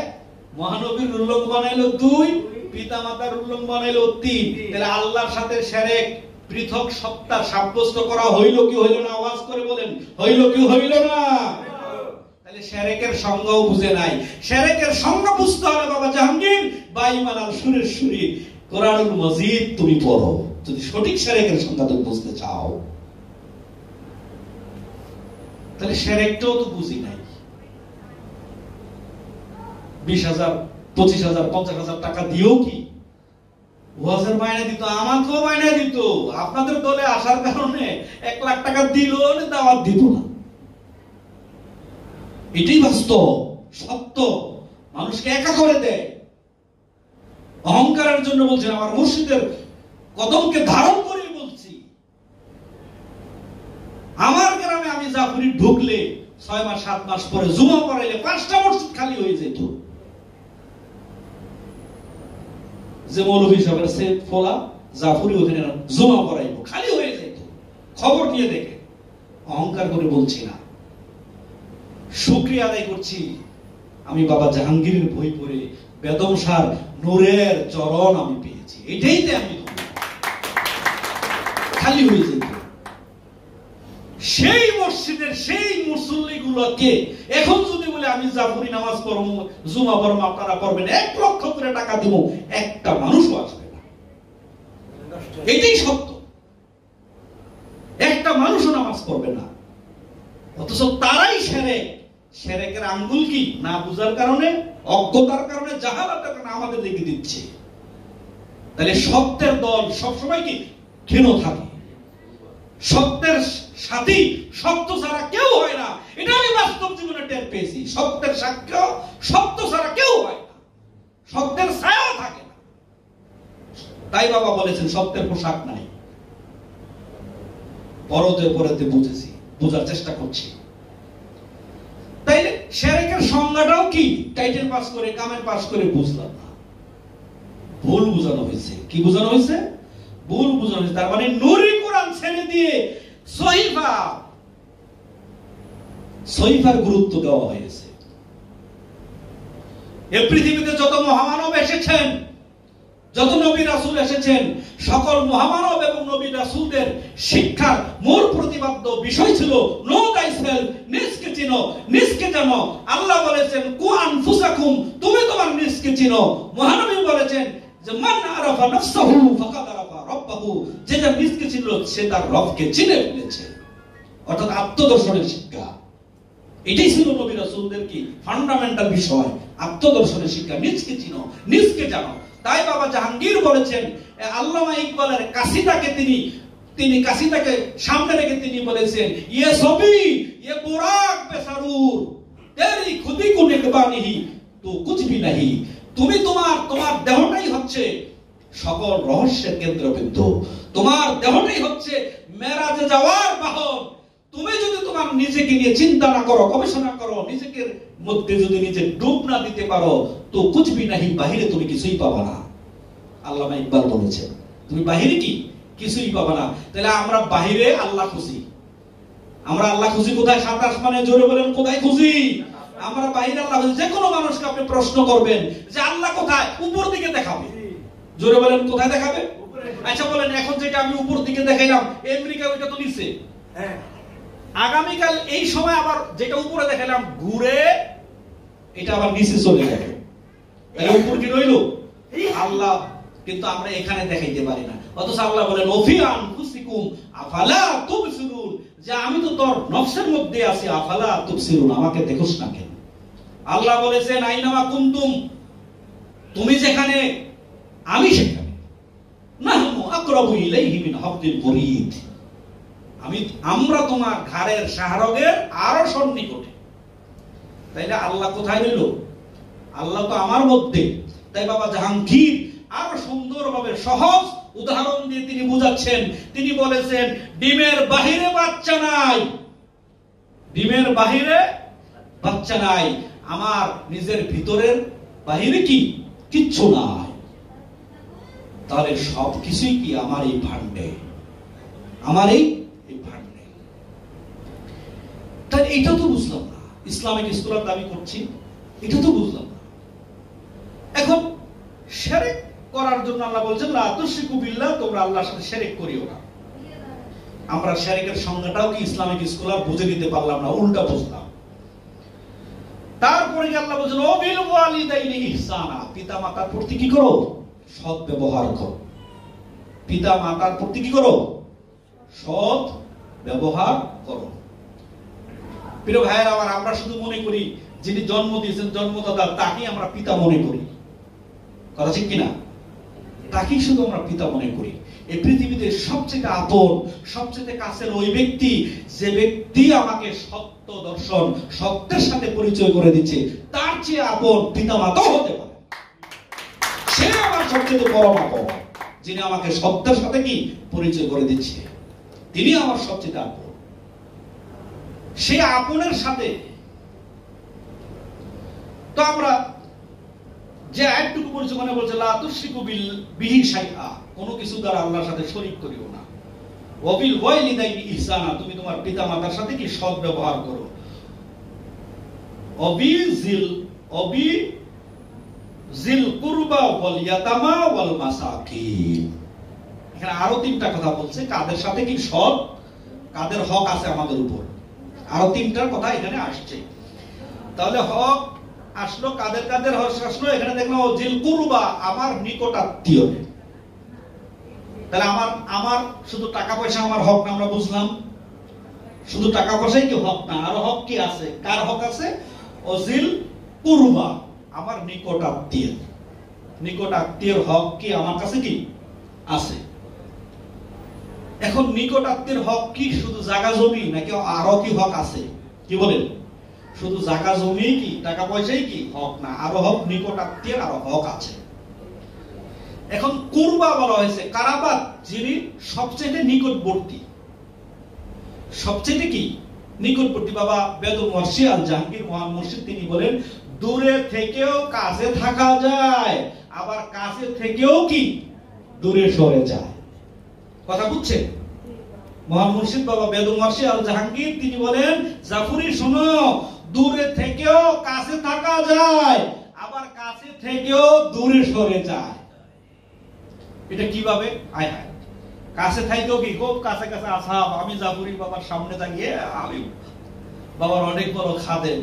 মহানবীর উল্লং বানাইলো 2, পিতামাতার উল্লং বানাইলো 3। তাহলে আল্লাহর সাথে শিরক, পৃথক সত্তা সাব্যস্ত করা হইল কি হইল না? আওয়াজ করে বলেন, হইল কি হইল না? তাহলে শিরকের সংজ্ঞাও বুঝে নাই। শিরকের সংজ্ঞা বুঝতে হলে বাবা জাহাঙ্গীর বাইমানাল সুরেশ্বরী কোরআনুল মজিদ তুমি পড়ো, যদি সঠিক শিরকের সংজ্ঞা তুমি বুঝতে চাও। তাহলে শিরকটাও তো বুঝি নাই। 20,000, 25,000, 50,000 টাকা দিও কি ওয়াজের মাইনে দিত, আমাকেও মাইনে দিত। আপনাদের দলে আসার কারণে 1 লাখ টাকা দিল, দাওয়াত দিত না। এটাই বাস্তব, সত্য। মানুষকে একা করে দেয়। অহংকারের জন্য বলছেন, আমার মুর্শিদের কদমকে ধারণ করে বলছি। আমার গ্রামে আমি জাফরি ঢুকলে 6 মাস 7 মাস পরে জুমা পড়াইলে 5টা মসজিদ খালি হয়ে যেত। যে মৌলভী সাহেবের সেট ফোলা জাফরি ওখানে জুমা পড়াইব, খালি হয়ে যেত। খবর নিয়ে দেখে। অহংকার করে বলছি না, শুকরিয়া আদায় করছি। আমি বাবা জাহাঙ্গীরের বই পড়ে বেদম সার নূরের চরণ আমি পেয়েছি, এটাইতে আমি খালি হয়ে যেত। সেই মসজিদের সেই মুসল্লি গুলোকে এখন যদি বলে আমি জাফরি নামাজ পড়বো, জুমা পড়বো, আপনারা পড়বেন, 1 লক্ষ করে টাকা দিব, একটা মানুষও আসবে না। এটাই সত্য। একটা মানুষও নামাজ পড়বে না। অথচ তারাই শিরকের আঙ্গুল কি না বুঝার কারণে, অজ্ঞতার কারণে, জাহালাতের কারণে আমাদের লেগে দিচ্ছে। তাহলে সত্যের দল সবসময় কি ক্ষীণ থাকে। সত্যের সাথী সত্য ছাড়া কেউ হয় না। এটা আমি বাস্তব জীবনে টের পেয়েছি। সত্যের সাক্ষ্য সত্য ছাড়া কেউ হয় না, সত্যের ছায়া থাকে না। তাই বাবা বলেছেন সত্যের পোশাক নাই। পরতে পরতে বুঝেছি, বোঝার চেষ্টা করছি। তাইলে শিরকের সংজ্ঞাটাও কি টাইটেল পাস করে কামের পাস করে বুঝলাম না, ভুল বোঝানো হয়েছে। কি বোঝানো হয়েছে? ভুল বোঝানো হয়েছে। তার মানে নুরি কোরআন ছেড়ে দিয়ে সহিফার গুরুত্ব দেওয়া হয়েছে। এই পৃথিবীতে যত মহামানব এসেছেন, যত নবী রাসূল এসেছেন, সকল মহামানব এবং নবী রাসূলদের শিক্ষার মূল প্রতিপাদ্য বিষয় ছিল নো থাইসেলফ, নিজকে চিনো, নিজকে জানো। আল্লাহ বলেছেন কু আনফুসাকুম, তুমি তোমার নিজকে চিনো। মহানবী বলেছেন যে মান আরাফা নাফসাহু ফাকাদ আরাফা রাব্বাহু, যে যার নিজকে চিনলো সে তার রবকে চিনে ফেলেছে। অর্থাৎ আত্মদর্শনের শিক্ষা, এটাই ছিল নবী রাসূলদের কি ফান্ডামেন্টাল বিষয়। আত্মদর্শনের শিক্ষা, নিজকে চিনো, নিজকে জানো। তাই বাবা জাহাঙ্গীর বলেছেন, আল্লামা ইকবালের কাসিদাকে তিনি কাসিদাকে সামনে রেখে তিনি বলেছেন, ইয়ে সবি ইয়ে বুরাক বেসারুর তেরি খুদি কো নিকবানিহি তো কুছ ভি নাহি। তুমি তোমার দেহটাই হচ্ছে সকল রহস্যের কেন্দ্রবিন্দু। তোমার দেহটাই হচ্ছে মেরাজে যাওয়ার বাহন। তুমি যদি তোমার নিজেকে নিয়ে চিন্তা না করো, গবেষণা করো, নিজেকে মধ্যে যদি নিজে ডুব না দিতে পারো, তো কুছ ভি নাহি, বাহিরে তুমি কিছুই পাবা না। আল্লামা ইকবাল বলেছেন তুমি বাহিরে কি কিছুই পাবা না। তাহলে আমরা বাহিরে আল্লাহ খুঁজি। আমরা আল্লাহ খুঁজি কোথায়? 7 আসমানে। জোরে বলেন কোথায় খুঁজি? আমরা বাহিরে আল্লাহ খুঁজি। যে কোনো মানুষকে আপনি প্রশ্ন করবেন যে আল্লাহ কোথায়, উপর দিকে দেখাবে। জোরে বলেন কোথায় দেখাবে? আচ্ছা বলেন, এখন যেটা আমি উপর দিকে দেখাইলাম, আমেরিকা ওইটা তো নিচে। আগামীকাল এই সময় আবার যেটা উপরে দেখালাম ঘুরে এটা আবার নিচে চলে যাবে। তাহলে উপর কি রইল? আল্লাহ। কিন্তু আমরা এখানে দেখাইতে পারি না। অথচ আল্লাহ বলেন ওফি আনফুসিকুম আফালা তুবসিরুন, যে আমি তো তোর নফসের মধ্যে আছি, আফালা তুবসিরুন, আমাকে দেখোস না কেন? আল্লাহ বলেছেন আইনামা কুনতুম, তুমি যেখানে আমি সেখানে। নাহনু আকরাবু ইলাইহি মিন হাবলিল ওয়ারিদ, আমরা তোমার ঘাড়ের শাহরগের আরো সন্নিকটে। তাইলে আল্লাহ কোথায় রইল? আল্লাহ তো আমার মধ্যে। তাই বাবা জাহাঙ্গীর আরো সুন্দরভাবে সহজ উদাহরণ দিয়ে তিনি বুঝাচ্ছেন। তিনি বলেছেন ডিমের বাহিরে বাচ্চা নাই, ডিমের বাহিরে বাচ্চা নাই, আমার নিজের ভিতরের বাহিরে কি কিচ্ছু নাই। তাহলে সবকিছুই কি আমার এই ভান্ডে, আমার এই ভান্ডে। তাই এটা তো বুঝলাম না। ইসলামিক স্কলার দাবি করছি, এটা তো বুঝলাম না। এখন শিরক করার জন্য আল্লাহ বলছেন লা তুশরিকু বিল্লাহ, তোমরা আল্লাহর সাথে শিরক করিও না। আমরা শিরকের সংজ্ঞাটাও কি ইসলামিক স্কলার বুঝে নিতে পারলাম না, উল্টা বুঝলাম। তারপরে আল্লাহ বলেন ওয়াবিল ওয়ালিদাইনি ইহসানা, পিতা মাতার প্রতি কি করো? সৎ ব্যবহার করো। পিতা মাতার প্রতি কি করো? সৎ ব্যবহার করো। প্রিয় ভাইয়েরা আমার, আমরা শুধু মনে করি যিনি জন্ম দিয়েছেন জন্মদাতা তাকেই আমরা পিতা মনে করি, কথা ঠিক কিনা? তাকেই শুধু আমরা পিতা মনে করি। এই পৃথিবীতে সবচেয়ে আপন, সবচেয়ে কাছের ওই ব্যক্তি যে ব্যক্তি আমাকে সত্য দর্শন, সত্যের সাথে পরিচয় করে দিচ্ছে, তার চেয়ে আপন পিতা মাতাও হতে পারে। সে আমার সবচেয়ে পরম আপন, যিনি আমাকে সত্যের সাথে কি পরিচয় করে দিচ্ছে, তিনি আমার সবচেয়ে আপন। সেই আপনের সাথে তো আমরা যে আয়াতটুকু পড়ছি, মনে বলছে লা তুশরিকু বিহি শাইআ, কোনো কিছু দ্বারা আল্লাহর সাথে শরীক করিও না। ওয়াবিল ওয়ালিদাইনি ইহসানা, তুমি তোমার পিতা মাতার সাথে কি সৎ ব্যবহার করো। জিল কুরবা ওয়াল ইয়াতামা ওয়াল মাসাকিন, এখানে আরো তিনটা কথা বলছে, কাদের সাথে কি সৎ, কাদের হক আছে আমাদের উপর, আরো তিনটার কথা এখানে আসছে। তাহলে হক আসলো, কাদের কাদের হক আসলো, এখানে দেখলাম জিল কুরবা, আমার নিকট আত্মীয়। তাহলে আমার শুধু টাকা পয়সা আমার হক না, আমরা বুঝলাম। শুধু টাকা পয়সাই কি হক না, আরো হক কি আছে? কার হক আছে? অজিল কুরবা, আমার নিকট আত্মীয়। নিকট আত্মীয়ের হক কি আমার কাছে কি আছে? এখন নিকট আত্মীয়ের হক কি শুধু জায়গা জমি, নাকি আরো কি হক আছে? কি বলেন? শুধু জায়গা জমি কি টাকা পয়সাই কি হক না, আরো হক, নিকট আত্মীয়ের আরো হক আছে। এখন কুরবা বলা হয়েছে কারাবাত, যিনি সবচেয়ে নিকটবর্তী, সবচেয়ে কি নিকটবর্তী। বাবা বেদম ওয়াসি আল জাহাঙ্গীর মহান মুর্শিদ তিনি বলেন, দূরে থেকেও কাছে থাকা যায়, আবার কাছে থেকেও কি দূরে সরে যায়। কথা বুঝছেন? মহান মুর্শিদ বাবা বেদম ওয়াসি আল জাহাঙ্গীর তিনি বলেন, জাফরি শোনো, দূরে থেকেও কাছে থাকা যায়, আবার কাছে থেকেও দূরে সরে যায়। এটা কিভাবে? আয় হায়, কাছে থাইকেও কি খুব কাছে কাছে আসা, আমি জাফরি বাবার সামনে দাঁড়িয়ে আমি বাবার অনেক বড় খাদেম,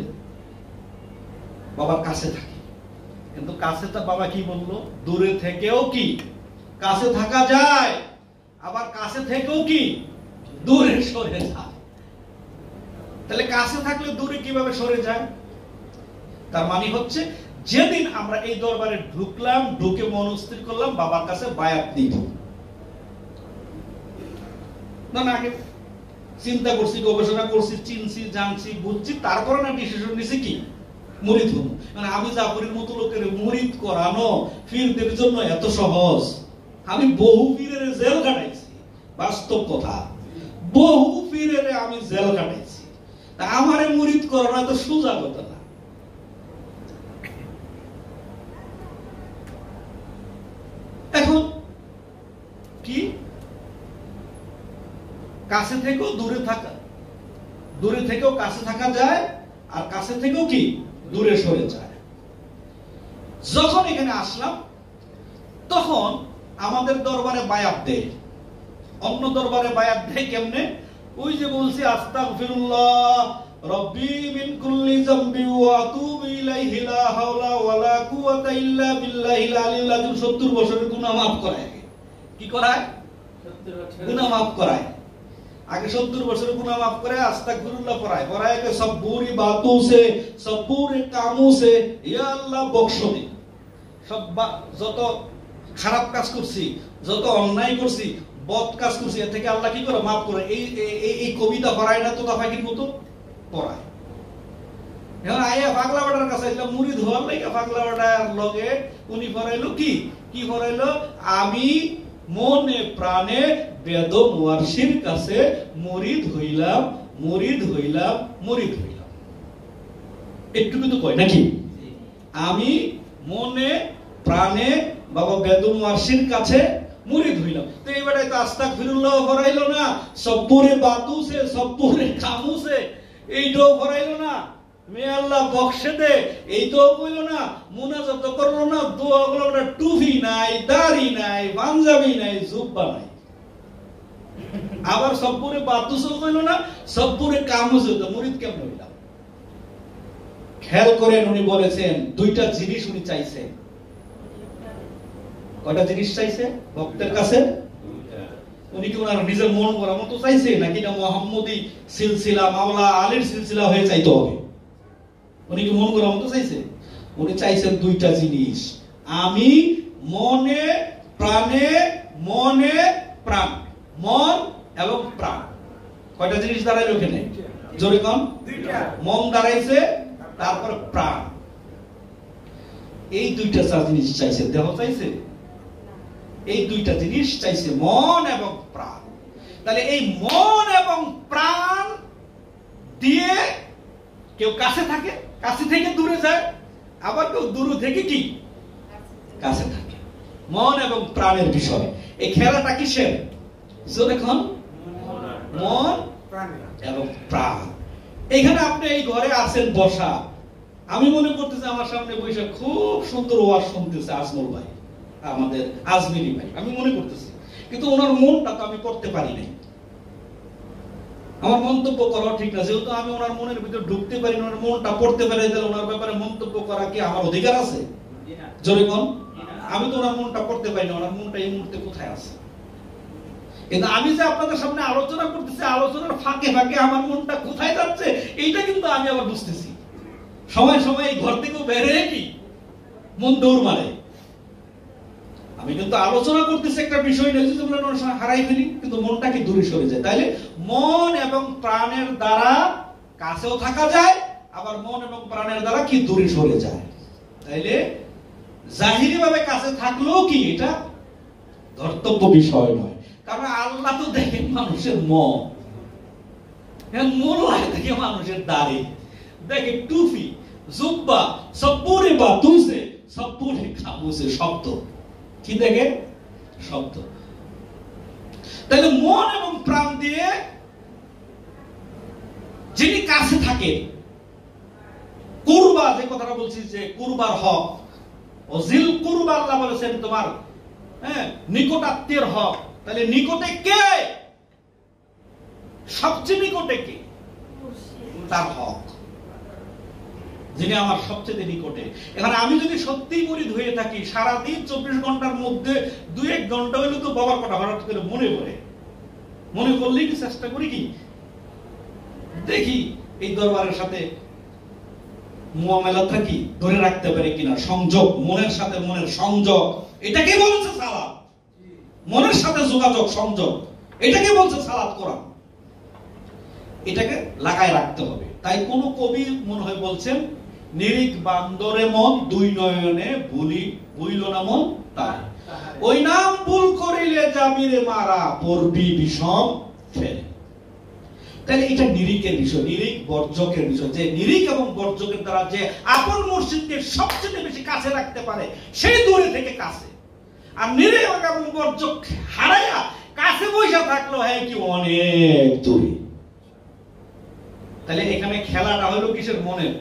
বাবার কাছে থাকি, কিন্তু কাছে তো বাবা কি বললো, দূরে থেকেও কি কাছে থাকা যায়, আবার কাছে থেকেও কি দূরে সরে যায়। তাহলে কাছে থাকলে দূরে কিভাবে সরে যায়? তার মানে হচ্ছে যেদিন আমরা এই দরবারে ঢুকলাম, ঢুকে মনস্থির করলাম বাবার কাছে বায়াত নিব, না না আগে চিন্তা করছি, গবেষণা করছি, চিনছি, জানছি, বুঝছি, তারপরে না ডিসিশন নিছি কি মুরিদ হবো। মানে আমি জাফরির মতো লোকের মুরিদ করানো পীরদের জন্য এত সহজ? আমি বহু পীরের জেল কাটাইছি, বাস্তব কথা, বহু পীরের আমি জেল কাটাইছি, তা আমারে মুরিদ করানো এত সোজা কথা না। এখন কি কাছে থেকেও দূরে থাকা, দূরে থেকেও কাছে থাকা যায়, আর কাছে থেকেও কি দূরে সরে যায়। যখন এখানে আসলাম তখন আমাদের দরবারে বায়াত দেয়, অন্য দরবারে বায়াত দেয় কেমনে? ওই যে বলছি আস্তাগফিরুল্লাহ রব্বি মিন কুল্লি যামবি ওয়া আতুবু ইলাইহি লা হাওলা ওয়ালা কুওয়াতা ইল্লা বিল্লাহিল আলিয়্যিল আযীম। 70 বছরের গুনাহ maaf করায়। কি করায়? গুনাহ maaf করায়। आगे 70 বছরের গুনাহ maaf করে আস্তাগফিরুল্লাহ পড়ায়, পড়ায় के सब बुरी बातों से, सब बुरे कामों से या अल्लाह बख्श दे। সব যত খারাপ কাজ করছি, যত অন্যায় করছি, বদ কাজ করছি, এর থেকে আল্লাহ কি করে maaf করে। এই কবিতা পড়ায় না তো তাফাকির মতো পড়ায়। এখন আয়া পাগলা বাটার কাছে এলাম মুরিদ হওয়ার লাগা, পাগলা বাটার লগে উনি পড়াইলো কি কি পড়াইলো, আমি মনে প্রাণে বেদম ওয়ারশির কাছে মুরিদ হইলাম, মুরিদ হইলাম, মুরিদ হইলাম। একটু তো কয় নাকি, আমি মনে প্রাণে বাবা বেদম ওয়ারশির কাছে মুরিদ হইলাম। তো এইবারে তো আস্তাগফিরুল্লাহ পড়াইলো না, সব্বুরে বাতু সে, সব্বুরে কামু সে, এইটাও পড়াইলো না, মে আল্লাহ বখশে দে এইটাও কইলো না, মুনাজাত করলো না, দোয়া করলো না, টুপি নাই, দাড়ি নাই, পাঞ্জাবি নাই, জুব্বা নাই। আবার সব্বুরে বাতুসও কইলো না, সব্বুরে কামুসও। তো মুরিদ কেমন হইলাম? খেয়াল করেন, উনি বলেছেন দুইটা জিনিস উনি চাইছেন। কয়টা জিনিস চাইছে ভক্তের কাছে? উনি কি ওনার নিজের মন করা মতো চাইছে, নাকি না মুহাম্মদী সিলসিলা মাওলা আলীর সিলসিলা হয়ে চাইতে হবে? উনি কি মন করা মতো চাইছে? উনি চাইছেন দুইটা জিনিস, আমি মনে প্রাণে, মনে প্রাণ, মন এবং প্রাণ। কয়টা জিনিস দাঁড়াইল ওখানে? জোরে কোন? মন দাঁড়াইছে, তারপর প্রাণ। এই দুইটা জিনিস চাইছে, দেহ চাইছে, এই দুইটা জিনিস চাইছে, মন এবং প্রাণ। তাহলে এই মন এবং প্রাণ দিয়ে কেউ কাছে থাকে, কাছে থেকে দূরে যায়, আবার কেউ দূরে থেকে কি কাছে থাকে। মন এবং প্রাণের বিষয়। এই খেলাটা কিসের? যখন মন এবং প্রাণ। এখানে আপনি এই ঘরে আছেন বসা, আমি মনে করতেছি আমার সামনে বসে খুব সুন্দর ওয়াজ শুনতেছে আজমল ভাই, আমাদের আজমিরি ভাই, আমি মনে করতেছি, কিন্তু ওনার মনটা তো আমি করতে পারি নাই। আমার মন্তব্য করা ঠিক না, যেহেতু আমি ওনার মনের ভিতরে ঢুকতে পারি না, ওনার মনটা পড়তে পারি, তাহলে ওনার ব্যাপারে মন্তব্য করা কি আমার অধিকার আছে? জোরে কোন? আমি তো ওনার মনটা পড়তে পারি না, ওনার মনটা এই মুহূর্তে কোথায় আছে। কিন্তু আমি যে আপনাদের সামনে আলোচনা করতেছি, আলোচনার ফাঁকে ফাঁকে আমার মনটা কোথায় যাচ্ছে এইটা কিন্তু আমি আবার বুঝতেছি। সময় সময় এই ঘর থেকেও বেরে কি মন দৌড় মারে। আমি কিন্তু আলোচনা করতেছি একটা বিষয় নিয়ে, যদি আমরা অনেক সময় হারাই ফেলি, কিন্তু মনটা কি দূরে সরে যায়। তাইলে মন এবং প্রাণের দ্বারা কাছেও থাকা যায়, আবার মন এবং প্রাণের দ্বারা কি দূরে সরে যায়। তাইলে জাহিরি ভাবে কাছে থাকলেও কি এটা ধর্তব্য বিষয় নয়, কারণ আল্লাহ তো দেখেন মানুষের মন, মোল্লায় দেখে মানুষের দাড়ি, দেখে টুপি, জুব্বা, সব্বুরে বা তুসে, সব্বুরে খামুসে, শব্দ কি দেখে? শব্দ। তাহলে মন এবং প্রাণ দিয়ে যিনি কাছে থাকে, কুরবা, যে কথাটা বলছি যে কুরবার হক, ওজিল কুরবা আল্লাহ বলেছেন তোমার নিকটাত্মীয়ের হক। তাহলে নিকটে কে? সবচেয়ে নিকটে কে? তার হক, যিনি আমার সবচেয়ে নিকটে। এখানে আমি যদি সত্যিই মুরিদ হয়ে থাকি, সারাদিন 24 ঘন্টার মধ্যে 2-1 ঘন্টা হইলে তো বাবার কথা হঠাৎ করে মনে পড়ে, মনে করলেই কি চেষ্টা করি কি দেখি এই দরবারের সাথে মুআমালা থাকি ধরে রাখতে পারে কিনা, সংযোগ, মনের সাথে মনের সংযোগ, এটাকে বলছে সালাত। মনের সাথে যোগাযোগ, সংযোগ, এটাকে বলছে সালাত কোরআন। এটাকে লাগায় রাখতে হবে। তাই কোন কবি মনে হয় বলছেন, নিরিখ বান্দরে মন দুই নয়নে ভুইল না মন তাই, ওই নাম ভুল করিলে যাবিরে মারা, পড়বি বিষম ফেলে। তাহলে এটা নিরিখের বিষয়, নিরিখ বর্জকের বিষয়, যে নিরিখ এবং বর্জকের দ্বারা যে আপন মুর্শিদকে সবচেয়ে বেশি কাছে রাখতে পারে, সেই দূরে থেকে কাছে। আর নিরিখ এবং বর্জক হারাইয়া কাছে বসে থাকলো হ্যাঁ কি অনেক দূরে। তাহলে এখানে খেলাটা হলো কিসের? মনের।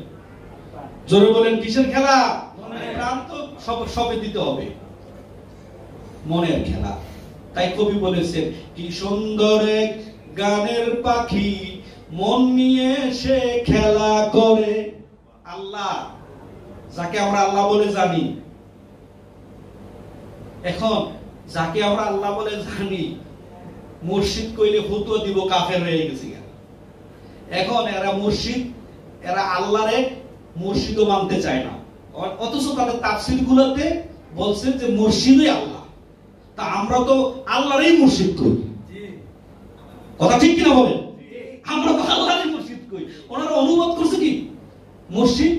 জোরে বলেন কিসের খেলা? প্রাণ তো সবে দিতে হবে, মনের খেলা। তাই কবি বলেছেন, কি সুন্দর এক গানের পাখি মন নিয়ে সে খেলা করে। আল্লাহ, যাকে আমরা আল্লাহ বলে জানি, এখন যাকে আমরা আল্লাহ বলে জানি, মুর্শিদ কইলে ফতুয়া দিব কাফের হয়ে গেছি। এখন এরা মুর্শিদ, এরা আল্লাহরে মুর্শিদও মানতে চায় না, অথচ তাদের তাফসীর গুলোতে বলছে যে মুর্শিদই আল্লাহ। তা আমরা তো আল্লাহরই মুর্শিদ কই, কথা ঠিক কিনা বলেন? আমরা তো আল্লাহরই মুর্শিদ কই। ওনারা অনুবাদ করছে কি? মুর্শিদ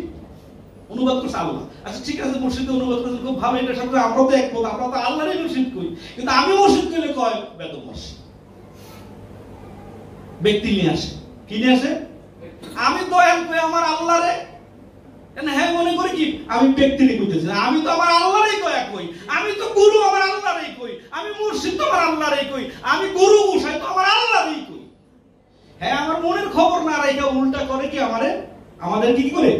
অনুবাদ করছে আল্লাহ। আচ্ছা ঠিক আছে, মুর্শিদ অনুবাদ করছে খুব ভালো, এটার সাথে আমরা তো একমত, আমরা তো আল্লাহরই মুর্শিদ কই। কিন্তু আমি মুর্শিদ কইলে কয় বেদম মুর্শিদ, ব্যক্তি নিয়ে আসে। কি নিয়ে আসে? আমি দয়াল কই আমার আল্লাহরে, হ্যাঁ মনে করি কি আমি ব্যক্তিরই কইতেছি না, আমি তো আমার আল্লাহরই দয়া কই, আমি তো গুরু আমার আল্লাহরই কই, আমি মুর্শিদ তো আমার আল্লাহরই কই, আমি গুরু গোসাই তো আমার আল্লাহরই কই। হ্যাঁ আমার মনের খবর না রাখা উল্টা করে কি আমাদের কি করে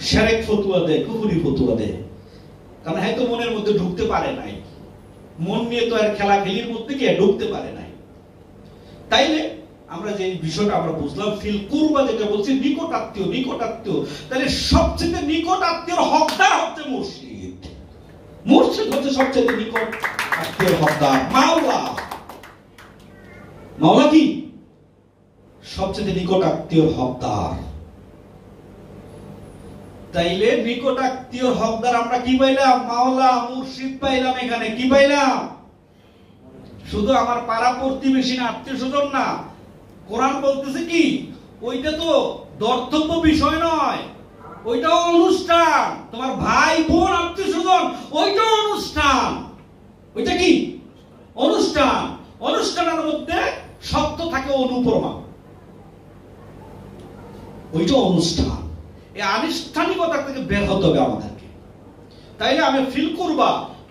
শিরক ফতোয়া দেয়, কুফরি ফতোয়া দেয়। কারণ হয়তো মনের মধ্যে ঢুকতে পারে নাই, মন নিয়ে তো আর খেলা খেলির মধ্যে কি ঢুকতে পারে নাই। তাইলে আমরা যে বিষয়টা আমরা বুঝলাম, ফিল কুরবা যেটা বলছি, নিকট আত্মীয়, নিকট আত্মীয়, তাহলে সবচেয়ে নিকট আত্মীয়র হকদার হচ্ছে মুর্শিদ। মুর্শিদ হচ্ছে সবচেয়ে নিকট আত্মীয়র হকদার। মাওলা, মাওলা কি সবচেয়ে নিকট আত্মীয়র হকদার। তাইলে নিকট আত্মীয়র হকদার আমরা কি পাইলাম? মাওলা, মুর্শিদ পাইলাম। এখানে কি পাইলাম? শুধু আমার পাড়া প্রতিবেশী না, আত্মীয় স্বজন না। কোরআন বলতেছে কি, ওইটা তো দর্তব্য বিষয় নয়, ওইটাও অনুষ্ঠান। তোমার ভাই বোন আত্মীয় স্বজন, ওইটাও অনুষ্ঠান। ওইটা কি অনুষ্ঠান? অনুষ্ঠানের মধ্যে সত্য থাকে অনুপ্রমা, ওইটা অনুষ্ঠান। এই আনুষ্ঠানিকতা থেকে বের হতে হবে আমাদেরকে। তাইলে আমি ফিল করবা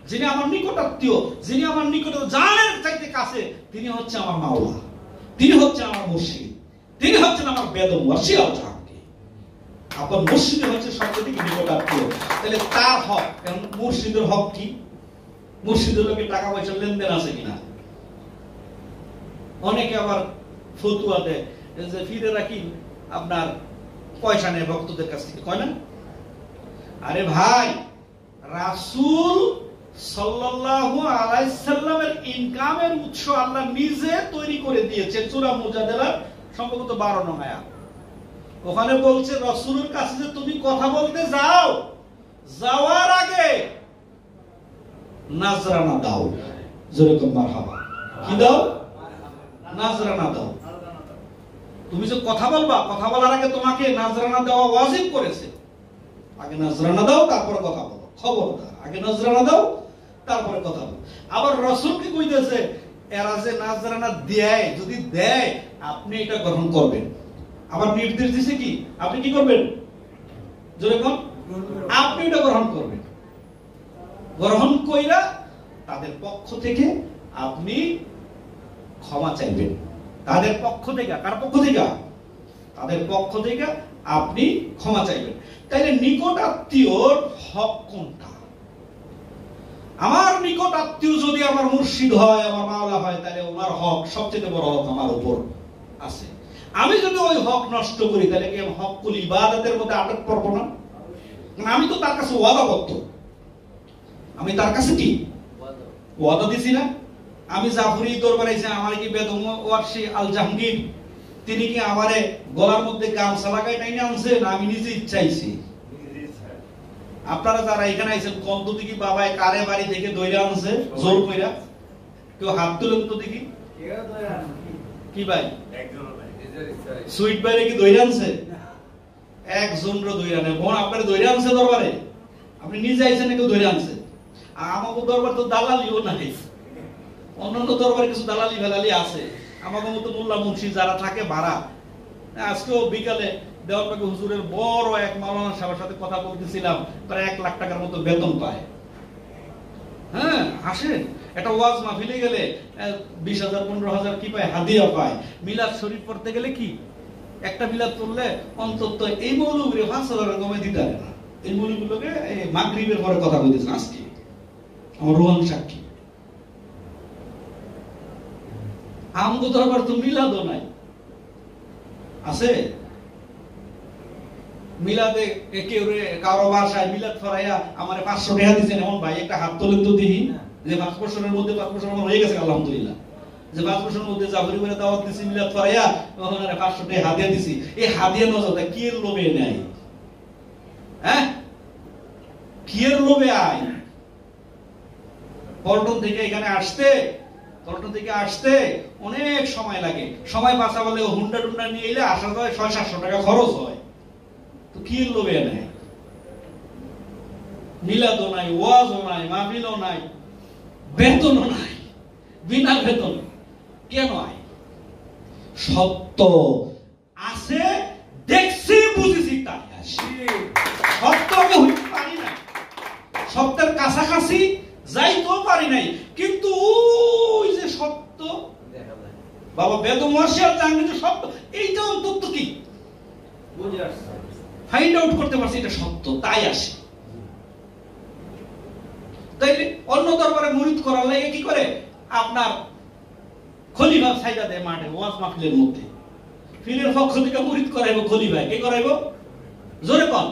যিনি আমার নিকট আত্মীয়, যিনি আমার নিকট জানের চাইতে কাছে, তিনি হচ্ছে আমার মাওলা, তিনি হচ্ছে আমার মুর্শিদ, তিনি হচ্ছেন আমার বেদম ওয়াসিয়া জাহাঙ্গীর। আপনার মুর্শিদ হচ্ছে সবচেয়ে নিকট আত্মীয়। তাহলে তার হক, মুর্শিদের হক কি? মুর্শিদের লোকের টাকা পয়সা লেনদেন আছে কিনা? অনেকে আবার ফতুয়া দেয় যে ফিরে রাখি আপনার পয়সা নেই ভক্তদের কাছ থেকে, কয় না? আরে ভাই, রাসূল সাল্লাল্লাহু আলাইহি সাল্লামের ইনকামের উৎস আল্লাহ নিজে তৈরি করে দিয়েছে। সূরা মুজাদালা সম্ভবত 12 নং আয়াত। ওখানে বলছে রাসূলের কাছে যে তুমি কথা বলতে যাও, যাওয়ার আগে নাজরানা দাও। যেরকম মারহাবা, কি দাও? নাজরানা দাও। তুমি যে কথা বলবা, কথা বলার আগে তোমাকে নাজরানা দেওয়া ওয়াজিব করেছে। আগে নাজরানা দাও, তারপরে কথা বলো। খবরদার, আগে নাজরানা দাও, তারপরে কথা বলো। আবার রাসূল কি কইতেছে, এরা যে নাজরানা দেয়, যদি দেয় আপনি এটা গ্রহণ করবেন। আবার নির্দেশ দিছে কি, আপনি কি করবেন? যেরকম আপনি এটা গ্রহণ করবেন। গ্রহণ কইরা তাদের পক্ষ থেকে আপনি ক্ষমা চাইবেন। তাদের পক্ষ থেকে, কার পক্ষ থেকে? তাদের পক্ষ থেকে আপনি ক্ষমা চাইবেন। তাইলে নিকট আত্মীয়র হক কোনটা? আমার নিকট আত্মীয় যদি আমার মুর্শিদ হয়, আমার মাওলা হয়, তাহলে ওনার হক, সবচেয়ে বড় হক আমার উপর আছে। আমি যদি ওই হক নষ্ট করি, তাহলে কি আমি হকুল ইবাদতের মধ্যে আটক করবো না? আমি তো তার কাছে ওয়াদাবদ্ধ। আমি তার কাছে কি ওয়াদা দিছি না? আমি জাফরি দরবারে যে আমার কি বেদম ওয়ারশি আল জাহাঙ্গীর, তিনি কি আমারে গলার মধ্যে গামছা লাগাই টাইনে আনছে, না আমি নিজে ইচ্ছাইছি? আপনারা যারা এখানে আইছেন, কোন তো দেখি বাবায় কারে বাড়ি থেকে দইরা আনছে জোর কইরা? কেউ হাত তুলেন তো দেখি। কি ভাই, সুইট বাইরে কি দইরা আনছে? একজন দইরা নেই। বোন আপনার দইরা আনছে দরবারে? আপনি নিজে আইছেন না কেউ দইরা আনছে? আমাকে দরবার তো দালালিও নাই। অন্যান্য দরবারে কিছু দালালি ভেলালি আছে। আমাদের মতো মোল্লা মুন্সি যারা থাকে ভাড়া। আজকেও বিকালে দেওয়ারবাগি হুজুরের বড় এক মাওলানা সাহেবের সাথে কথা বলতেছিলাম, প্রায় 1 লাখ টাকার মতো বেতন পায়। হ্যাঁ, আসেন, একটা ওয়াজ মাহফিলে গেলে 20,000 15,000 কি পায়? হাদিয়া পায়। মিলাদ শরীফ পড়তে গেলে কি, একটা মিলাদ পড়লে অন্তত এই মৌলবীরে 5,000 কমে দিতে পারে না। এই মৌলবীগুলোকে মাগরিবের পরে কথা বলতেছেন আজকে, আমার রোহান সাক্ষী। আমগো দরবার তো মিলাদও নাই। আছে মিলাদে কেউ কারো বাসায় মিলাদ ফরাইয়া আমার 500 টাকা দিচ্ছেন, এমন ভাই একটা হাত তোলেন তো দেখি। যে 5 বছরের মধ্যে 5 বছর আমার হয়ে গেছে আলহামদুলিল্লাহ, যে 5 বছরের মধ্যে জাফরি করে দাওয়াত দিছি, মিলাদ ফরাইয়া ওখানে 500 টাকা হাদিয়া দিছি। এই হাদিয়া নজরটা কি এর লোভে নাই? হ্যাঁ, কি এর লোভে আয়? পল্টন থেকে এখানে আসতে, পল্টন থেকে আসতে অনেক সময় লাগে। সময় বাঁচা বলে হুন্ডা টুন্ডা নিয়ে এলে আসা যায় 600-700 টাকা খরচ হয়। তো কি লোভে নেয়? মিলাদও নাই, ওয়াজও নাই, মাহফিলও নাই, বেতনও নাই, বিনা বেতন। কেন আয়? সত্য আছে, দেখছি, বুঝেছি, তাই আসি। সত্যকে হইতে পারি না, সত্যের কাছাকাছি যাইতেও পারি নাই, কিন্তু ওই যে সত্য বাবা বেদম ওয়াসিয়াত জাহাঙ্গীর সত্য, এইটা অন্তত কি ফাইন্ড আউট করতে পারছি এটা সত্য, তাই আসে। তাই অন্য দরবারে মুরিদ করার লাগে কি করে? আপনার খলিফা সাইদা দেয় মাঠে ওয়াজ মাহফিলের মধ্যে। পীরের পক্ষ থেকে মুরিদ করাইব খলিফায়। কে করাইব? জোরে কোন।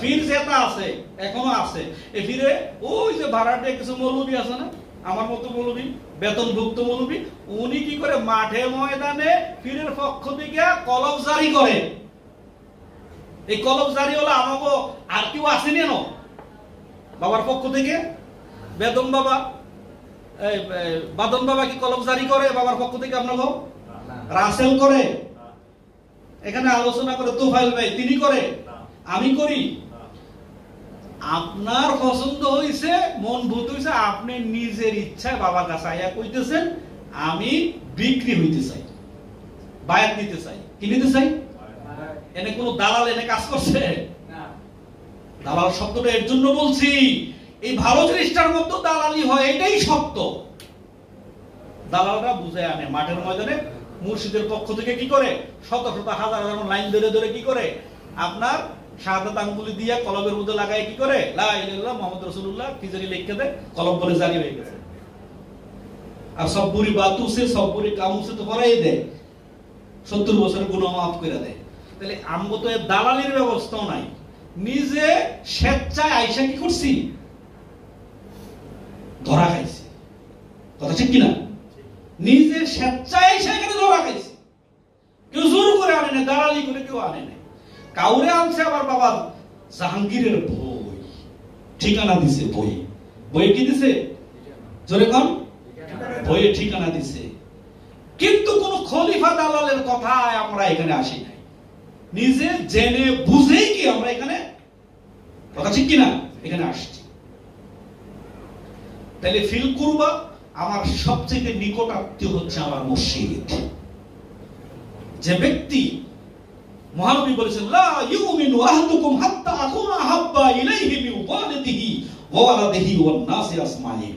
পীর যেটা আছে এখনো আছে, এই পীরে ওই যে ভাড়াটে কিছু মৌলবি আছে না, আমার মতো মৌলবি, বেতনভুক্ত মৌলবি, উনি কি করে মাঠে ময়দানে পীরের পক্ষ থেকে কলম জারি করে। এই কলম জারি হলো আমাকে আর কেউ আসেনি না বাবার পক্ষ থেকে। বেদম বাবা, বাদন বাবা কি কলম জারি করে বাবার পক্ষ থেকে? আপনাকে রাসেল করে, এখানে আলোচনা করে তোফাইল ভাই তিনি করে, আমি করি। আপনার পছন্দ হইছে, মন ভূত হইছে, আপনি নিজের ইচ্ছায় বাবার কাছে আইয়া কইতেছেন আমি বিক্রি হইতে চাই, বায়াত নিতে চাই। কি নিতে চাই? এনে কোন দালাল এনে কাজ করছে? দালাল শব্দটা এর জন্য বলছি, এই ভালো জিনিসটার মধ্যে দালালি হয়, এটাই সত্য। দালালরা বুঝে আনে মাঠের ময়দানে মুর্শিদের পক্ষ থেকে কি করে শত শত হাজার হাজার লাইন ধরে ধরে কি করে আপনার শাহাদাত আঙ্গুলি দিয়ে কলমের মধ্যে লাগায় কি করে লা ইলাহা ইল্লাল্লাহ মুহাম্মদ রাসূলুল্লাহ কি জানি লিখে দেয়, কলম বলে জারি হয়ে গেছে। আর সব্বুরি বাতুসে সব্বুরি কামুসে তো করাই দেয়, 70 বছরের গুনাহ মাফ করে দেয়। তাহলে আমগো তো দালালির ব্যবস্থাও নাই, নিজে স্বেচ্ছায় আইসা কি করছি, ধরা খাইছি। কথা ঠিক কিনা? নিজে স্বেচ্ছায় আইসা এখানে ধরা খাইছি, কেউ জোর করে আনে না, দালালি করে কেউ আনে না। কাউরে আনছে আবার বাবা জাহাঙ্গীরের বই, ঠিকানা দিছে, বই কি দিছে? জোরে কোন। বইয়ে ঠিকানা দিছে, কিন্তু কোন খলিফা দালালের কথায় আমরা এখানে আসি নাই, নিজে জেনে বুঝেই কি আমরা এখানে, কথা ঠিক কিনা, এখানে আসছি। তাহলে ফিল করবা আমার সবচেয়ে নিকট আত্মীয় হচ্ছে আমার মুর্শিদ। যে ব্যক্তি, মহানবী বলেছেন লা ইউমিনু আহাদুকুম হাত্তা আকুনা আহাব্বা ইলাইহি মিন ওয়ালিদিহি ওয়া ওয়ালাদিহি ওয়ান নাসি আসমাইন।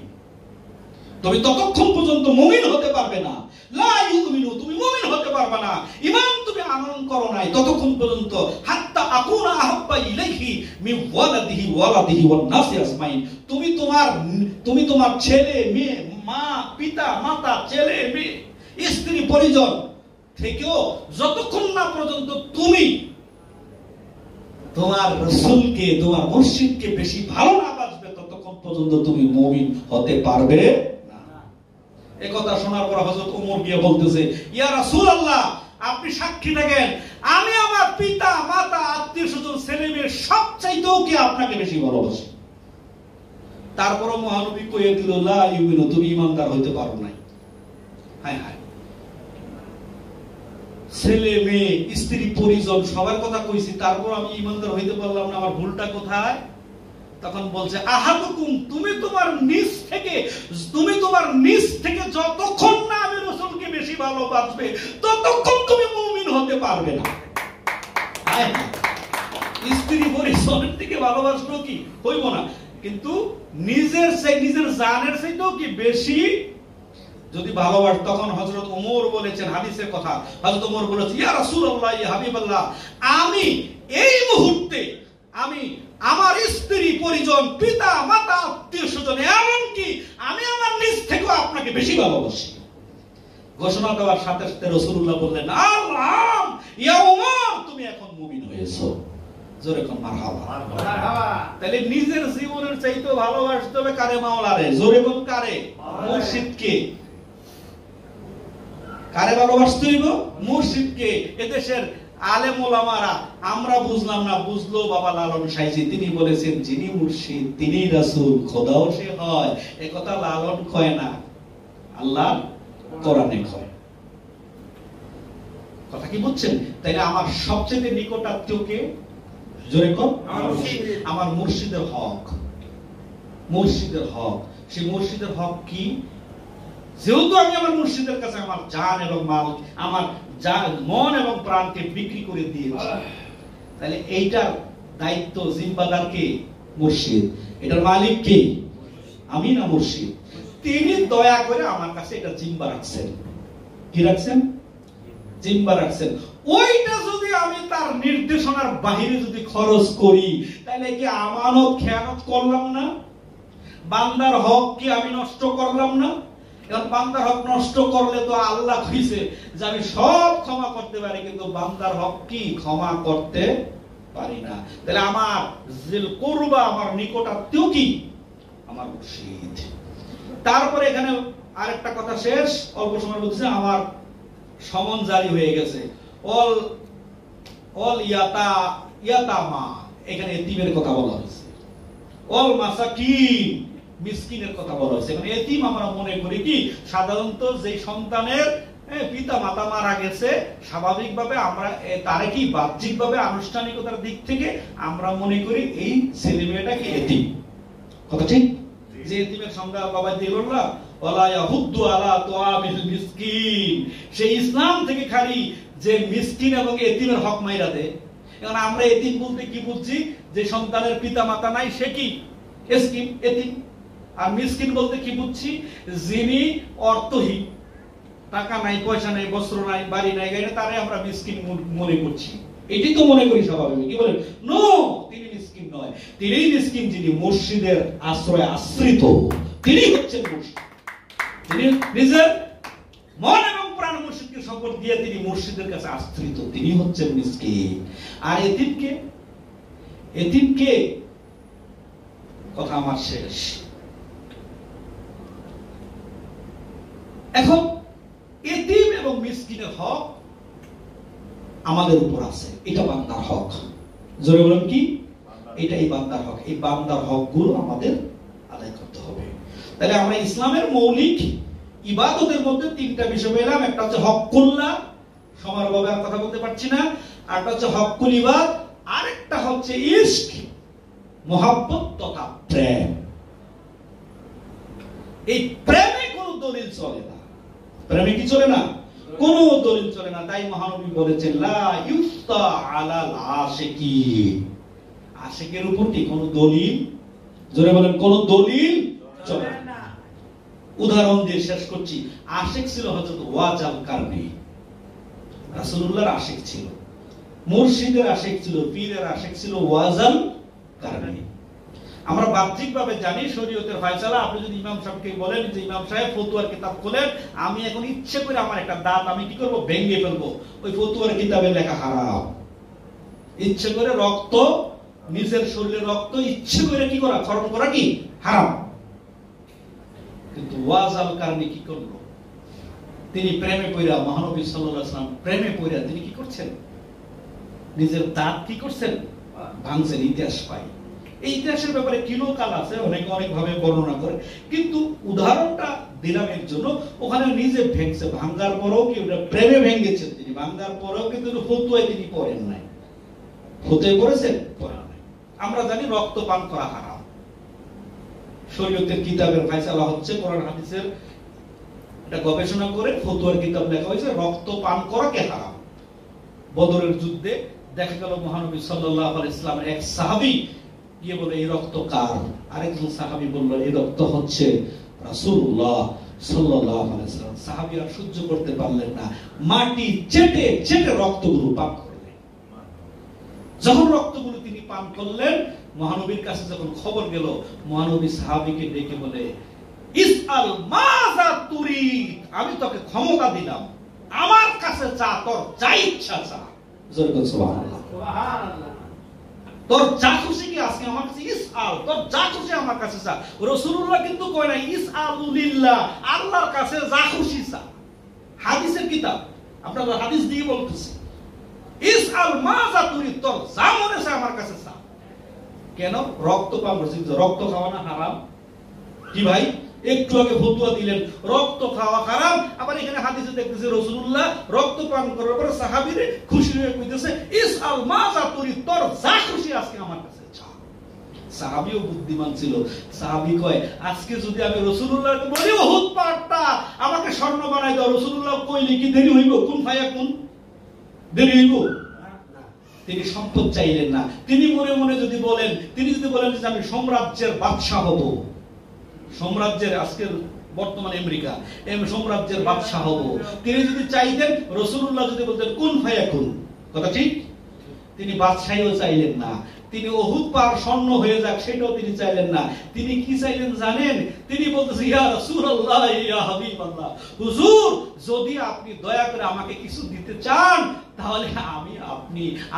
তুমি ততক্ষণ পর্যন্ত মুমিন হতে পারবে না, লা ইউমিনু, তুমি মুমিন হতে পারবে না, ঈমান তুমি আনয়ন করো নাই ততক্ষণ পর্যন্ত, হাত্তা আকুনা আহাব্বা ইলাইহি মিন ওয়ালাদিহি ওয়ান নাসি আসমাইন। তুমি তোমার ছেলে মেয়ে, মা পিতা মাতা, ছেলে মেয়ে, স্ত্রী পরিজন থেকেও যতক্ষণ না পর্যন্ত তুমি তোমার রাসূলকে, তোমার মুর্শিদকে বেশি ভালো না বাসবে ততক্ষণ পর্যন্ত তুমি মুমিন হতে পারবে না। এই কথা শোনার পর হযরত ওমর গিয়ে বলতেছে, ইয়া রাসূলুল্লাহ, আপনি সাক্ষী থাকেন, আমি আমার পিতা মাতা আত্মীয় স্বজন ছেলে মেয়ে সবচাইতেও কি আপনাকে বেশি ভালোবাসি। তারপরও মহানবী কইয়ে দিল লা ইউমিনু, তুমি ঈমানদার হইতে পারো নাই। হায় হায়, ছেলে মেয়ে স্ত্রী পরিজন সবার কথা কইছি, তারপর আমি ঈমানদার হইতে পারলাম না, আমার ভুলটা কোথায়? তখন বলছে আহাদুকুম, তুমি তোমার নিজ থেকে যতক্ষণ না আমি রাসূলকে বেশি ভালোবাসবে ততক্ষণ তুমি মুমিন হতে পারবে না। হায় হায়, স্ত্রী পরিজনের থেকে ভালোবাসলো কি হইব না, কিন্তু নিজের জানের চাইতেও কি বেশি যদি ভালোবাস। তখন হযরত ওমর বলেছেন, হাদিসের কথা, হযরত ওমর বলেছেন, ইয়া রাসূলুল্লাহ, ইয়া হাবিবাল্লাহ, আমি এই মুহূর্তে আমি আমার স্ত্রী পরিজন, পিতা মাতা আত্মীয় স্বজন, এমনকি আমি আমার নিজ থেকেও আপনাকে বেশি ভালোবাসি। ঘোষণা দেওয়ার সাথে সাথে রাসূলুল্লাহ বললেন, আল্লাহ ইয়া ওমর, তুমি এখন মুমিন হয়েছো। জোরে কোন মারহাবা। তাহলে নিজের জীবনের চাইতে ভালোবাসতে হবে কারে? মাওলারে। জোরে কোন কারে? মুর্শিদকে। কারে ভালোবাসতে হইব? মুর্শিদকে। এদেশের আলেম ওলামারা আমরা বুঝলাম না, বুঝলো বাবা লালন সাইজি, তিনি বলেছেন যিনি মুর্শিদ তিনি রাসূল, খোদাও সে হয়। এই কথা লালন কয় না, আল্লাহ কোরআনে কয়। কথা কি বুঝছেন? তাইলে আমার সবচেয়ে নিকট আত্মীয় কে? জোরে কোন? আমার মুর্শিদের হক। মুর্শিদের হক, সেই মুর্শিদের হক কি? যেহেতু আমি আমার মুর্শিদের কাছে আমার জান এবং মাল, আমার মন এবং প্রাণকে বিক্রি করে দিয়েছি, তাহলে এইটার দায়িত্ব জিম্মাদার কে? মুর্শিদ। এটার মালিক কে? আমি না মুর্শিদ। তিনি দয়া করে আমার কাছে এটা জিম্মা রাখছেন। কি রাখছেন? জিম্মা রাখছেন। ওইটা যদি আমি তার নির্দেশনার বাহিরে যদি খরচ করি, তাহলে কি আমানত খেয়ানত করলাম না? বান্দার হক কি আমি নষ্ট করলাম না? এখন বান্দার হক নষ্ট করলে তো আল্লাহ কইছে যে আমি সব ক্ষমা করতে পারি, কিন্তু বান্দার হক কি ক্ষমা করতে পারি না। তাহলে আমার জিল কুরবা, আমার নিকটাত্মীয় কি? আমার মুর্শিদ। তারপরে এখানে আরেকটা কথা শেষ, অল্প সময় বলতেছে, আমার সমন জারি হয়ে গেছে, অল ইয়াতামা, এখানে এতিমের কথা বলা হয়েছে, অল মাসাকিন, মিসকিনের কথা বলা হয়েছে। মানে এতিম আমরা মনে করি কি, সাধারণত যে সন্তানের পিতা মাতা মারা গেছে, স্বাভাবিকভাবে আমরা তারে কি বাহ্যিকভাবে আনুষ্ঠানিকতার দিক থেকে আমরা মনে করি এই ছেলে মেয়েটা কি এতিম। কথা ঠিক? যে এতিমের সংজ্ঞা বাবা দিয়ে বললাম, ওয়ালা ইয়াহুদ্দু আলা তুআমিল মিসকিন, সেই ইসলাম থেকে খালি যে মিসকিন এবং এতিমের হক মাইরা দেয়। এখন আমরা এতিম বলতে কি বুঝছি? যে সন্তানের পিতা মাতা নাই, সে কি এতিম। আর মিসকিন বলতে কি বুঝছি? যিনি অর্থহীন, টাকা নাই, পয়সা নাই, বস্ত্র নাই, বাড়ি নাই, গাড়ি, তারে আমরা মিসকিন মনে করছি। এটি তো মনে করি স্বাভাবিক। কি বলেন? নো, তিনি মিসকিন নয়। তিনি মিসকিন যিনি মুর্শিদের আশ্রয়ে আশ্রিত, তিনি হচ্ছেন মুর্শিদ। তিনি নিজের মন এবং প্রাণ মুর্শিদকে শপথ দিয়ে তিনি মুর্শিদের কাছে আশ্রিত, তিনি হচ্ছেন মিসকিন। আর এতিমকে কথা আমার শেষ। এখন এতিম এবং মিসকিনের হক আমাদের উপর আছে, এটা বান্দার হক। জোরে বলেন কি? এটাই বান্দার হক। এই বান্দার হকগুলো আমাদের আদায় করতে হবে। তাহলে আমরা ইসলামের মৌলিক ইবাদতের মধ্যে তিনটা বিষয় পেলাম। একটা হচ্ছে হকুল্লাহ, সমানভাবে আর কথা বলতে পারছি না। আরেকটা হচ্ছে হকুল ইবাদ, আরেকটা হচ্ছে ইশক, মহব্বত তথা প্রেম। এই প্রেমে কোনো দলিল চলে না। প্রেমে কি চলে না? কোনো দলিল চলে না। তাই মহানবী বলেছেন, লা ইউফতা আলাল আশিকিন, আশিকের উপর কি কোনো দলিল, জোরে বলেন, কোনো দলিল চলে না। উদাহরণ দিয়ে শেষ করছি। আশিক ছিল হযরত ওয়াজাল কারনি, রাসূলুল্লাহর আশিক ছিল, মুর্শিদের আশিক ছিল, পীরের আশিক ছিল ওয়াজাল কারনি। আমরা বাহ্যিকভাবে জানি শরীয়তের ফয়সালা। আপনি যদি ইমাম সাহেবকে বলেন যে ইমাম সাহেব ফতোয়ার কিতাব খোলেন, আমি এখন ইচ্ছে করে আমার একটা দাঁত আমি কি করব, ভেঙে ফেলবো, ওই ফতোয়ার কিতাবে লেখা হারাম। ইচ্ছে করে রক্ত, নিজের শরীরের রক্ত ইচ্ছে করে কি করা, খরচ করা কি হারাম। কিন্তু ওয়াজাল কারনি কি করলো? তিনি প্রেমে পড়া, মহানবী সাল্লাল্লাহু আলাইহি ওয়াসাল্লাম প্রেমে পড়া তিনি কি করছেন? নিজের দাঁত কি করছেন? ভাঙছেন। ইতিহাস পাই। এই ইতিহাসের ব্যাপারে কিলো কাল আছে, অনেকে অনেক ভাবে বর্ণনা করে, কিন্তু উদাহরণটা দিলাম এর জন্য। ওখানে নিজে ভেঙছে, ভাঙ্গার পরেও কি ওটা প্রেমে ভেঙেছেন তিনি, ভাঙ্গার পরেও কিন্তু ফতোয়ায় তিনি পড়েন নাই। ফতোয়ায় পড়েছেন? পড়েন নাই। আমরা জানি রক্ত পান করা হারাম। শরীয়তের কিতাবের ফয়সালা হচ্ছে, কোরআন হাদিসের এটা গবেষণা করে ফতোয়ার কিতাব লেখা হয়েছে, রক্ত পান করা কে হারাম। বদরের যুদ্ধে দেখা গেল মহানবী সাল্লাল্লাহু আলাইহি ওয়াসাল্লামের এক সাহাবী গিয়ে বলে, এই রক্ত কার? আরেকজন সাহাবী বলল, এই রক্ত হচ্ছে রাসূলুল্লাহ সাল্লাল্লাহু আলাইহি ওয়াসাল্লাম। সাহাবী আর সহ্য করতে পারলেন না, মাটি চেটে চেটে রক্তগুলো পান করলেন। যখন রক্তগুলো তিনি পান করলেন, মহানবীর কাছে যখন খবর গেল, মহানবী সাহাবীকে ডেকে বলে, ইসআল মাযা তুরিদ, আমি তোকে ক্ষমতা দিলাম, আমার কাছে চা, তোর যা ইচ্ছা চা। জোরে বল সুবহানাল্লাহ। সুবহানাল্লাহ। তোর যা খুশি কি আজকে আমার কাছে ইসআল, তোর যা খুশি আমার কাছে চা। রাসূলুল্লাহ কিন্তু কয় না ইসআলু লিল্লাহ, আল্লাহর কাছে যা খুশি চা। হাদিসের কিতাব, আপনারা হাদিস দিয়ে বলতেছি, ইসআল মাযা তুরিদ, তোর যা মনে চায় আমার কাছে চা। কেন? রক্ত পান করছিস, রক্ত খাওয়া না হারাম? কি ভাই, একটু আগে ফতোয়া দিলেন রক্ত খাওয়া হারাম, আবার এখানে হাদিসে দেখতেছি রাসূলুল্লাহ রক্ত পান করার পরে সাহাবীরে খুশি হয়ে কইতেছে, ইসআল মাযা তুরিদ, তোর যা খুশি আজকে আমার কাছে চা। সাহাবীও বুদ্ধিমান ছিল। সাহাবী কয়, আজকে যদি আমি রাসূলুল্লাহকে বলি উহুদ পাহাড়টা আমাকে স্বর্ণ বানাই দাও, রাসূলুল্লাহ কইলে কি দেরি হইব? কোন ফায়াকুন, দেরি হইব? তিনি সম্পদ চাইলেন না। তিনি মনে মনে যদি বলেন, তিনি যদি বলেন যে আমি সাম্রাজ্যের বাদশা হব, সাম্রাজ্যের আজকের বর্তমান আমেরিকা, সাম্রাজ্যের বাদশা হব, তিনি যদি চাইতেন, রাসূলুল্লাহ যদি বলতেন কুন ফায়াকুন, কথা ঠিক? তিনি বাদশাহীও চাইলেন না, তিনি উহুদ পাহাড় স্বর্ণ হয়ে যাক সেটাও তিনি চাইলেন না। তিনি কি চাইলেন জানেন? তিনি বলতেছেন, ইয়া রাসূলুল্লাহ, ইয়া হাবিবাল্লাহ, হুজুর যদি আপনি দয়া করে আমাকে কিছু দিতে চান তাহলে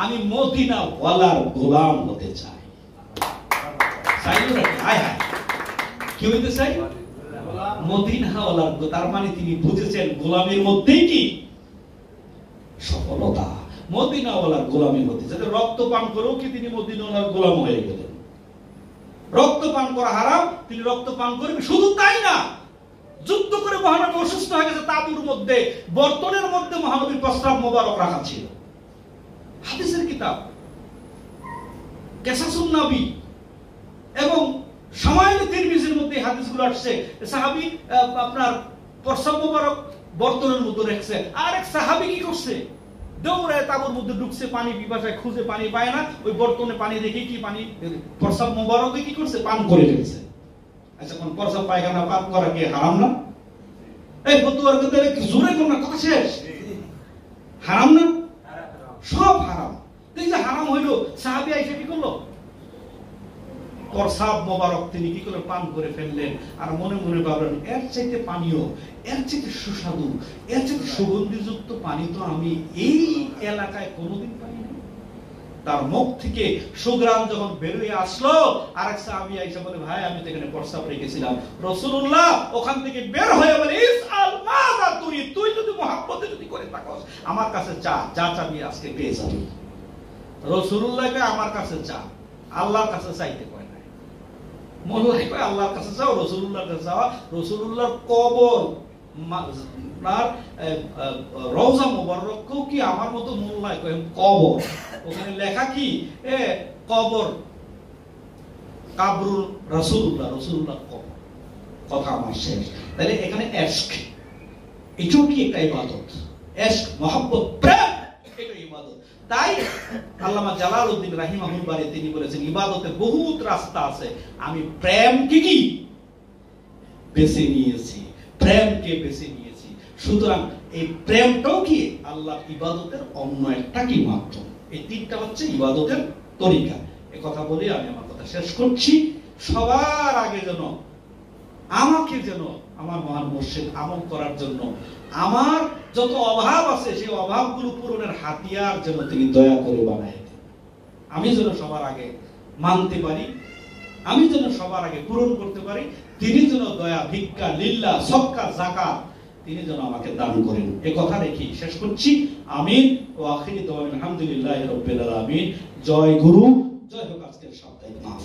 আমি মদিনা ওয়ালার গোলাম হতে চাই। চাইলো নাকি? হায় হায়, কি হইতে চাই? মদিনা ওয়ালার। তার মানে তিনি বুঝেছেন গোলামের মধ্যেই কি সফলতা, মদিনা ওয়ালার গোলামি হতে। যাতে রক্ত পান করেও কি তিনি মদিনা ওয়ালার গোলাম হয়ে গেলেন। রক্ত পান করা হারাম, তিনি রক্ত পান করবেন। শুধু তাই না, যুদ্ধ করে মহানবী অসুস্থ হয়ে গেছে, তাঁবুর মধ্যে বর্তনের মধ্যে মহানবীর প্রস্রাব মোবারক রাখা ছিল। হাদিসের কিতাব কিসাসুন নবী এবং শামাইল তিরমিজির মধ্যে হাদিসগুলো আসছে। সাহাবী আপনার প্রস্রাব মোবারক বর্তনের মধ্যে রেখেছে, আর এক সাহাবী কি করছে? দৌড়ায় তাঁবুর মধ্যে ঢুকছে, পানি পিপাসায় খুঁজে পানি পায় না, ওই বর্তনে পানি দেখে কি পানি প্রস্রাব মোবারকে কি করছে? পান করে ফেলছে। আচ্ছা, কোন প্রস্রাব পায়খানা পান করা কি হারাম না? এই ফতুয়ার কথা জোরে কোন কথা শেষ, হারাম না? সব হারাম। এই যে হারাম হইলো, সাহাবী আয়েশা কি করলো? প্রস্রাব মোবারক তিনি কি করে পান করে ফেললেন। আর মনে মনে ভাবলেন, এর চাইতে পানীয়, এর চাইতে সুস্বাদু, এর চাইতে সুগন্ধিযুক্ত পানি তো আমি এই এলাকায় কোনোদিন পাইনি। তার মুখ থেকে সুঘ্রাণ যখন বেরিয়ে আসলো, আরেক সাহাবী আয়েশা বলে, ভাই আমি তো এখানে প্রস্রাব রেখেছিলাম। রাসূলুল্লাহ ওখান থেকে বের হয়ে বলে, ইসআল মাযা তুরিদ, তুই যদি মুহাব্বতে যদি করে থাকস আমার কাছে চা, যা চাবি আজকে পেয়ে যাবি। রাসূলুল্লাহকে আমার কাছে চা, আল্লাহর কাছে চাইতে কয় না। মোল্লাই কয় আল্লাহর কাছে যাও, রাসূলুল্লাহর কাছে যাওয়া। রাসূলুল্লাহর কবর আপনার রওজা মুবাররক কি আমার মতো মোল্লাই কয় কবর, ওখানে লেখা কি কবর কাবরুল রাসূলুল্লাহ, রাসূলুল্লাহ কবর। কথা আমার শেষ। তাহলে এখানে ইশক, এটাও কি একটা ইবাদত? ইশক, মহব্বত, প্রেম, এটা ইবাদত। তাই আল্লামা জালালউদ্দিন রাহিমাহুল্লাহ তিনি বলেছেন, ইবাদতে বহুত রাস্তা আছে, আমি প্রেমকে কি বেছে নিয়েছি, প্রেমকে বেছে নিয়েছি। সুতরাং এই প্রেমটাও কি আল্লাহর ইবাদতের অন্য একটা কি মাধ্যম। এই তিনটা হচ্ছে ইবাদতের তরিকা। এই কথা বলে আমি আমার কথা শেষ করছি। সবার আগে যেন আমাকে যেন আমার মহান মুর্শিদ আমল করার জন্য আমার যত অভাব আছে সেই অভাবগুলো পূরণের হাতিয়ার যেন তিনি দয়া করে বানায় দেন। আমি যেন সবার আগে মানতে পারি, আমি যেন সবার আগে পূরণ করতে পারি। তিনি যেন দয়া, ভিক্ষা, লিল্লাহ, সদকা, যাকাত তিনি যেন আমাকে দান করেন। এই কথা রেখে শেষ করছি। আমিন ওয়া আখিরি দাওয়ানা আলহামদুলিল্লাহি রাব্বিল আলামিন। জয় গুরু, জয় হোক আজকের সাপ্তাহিক মাহফিল।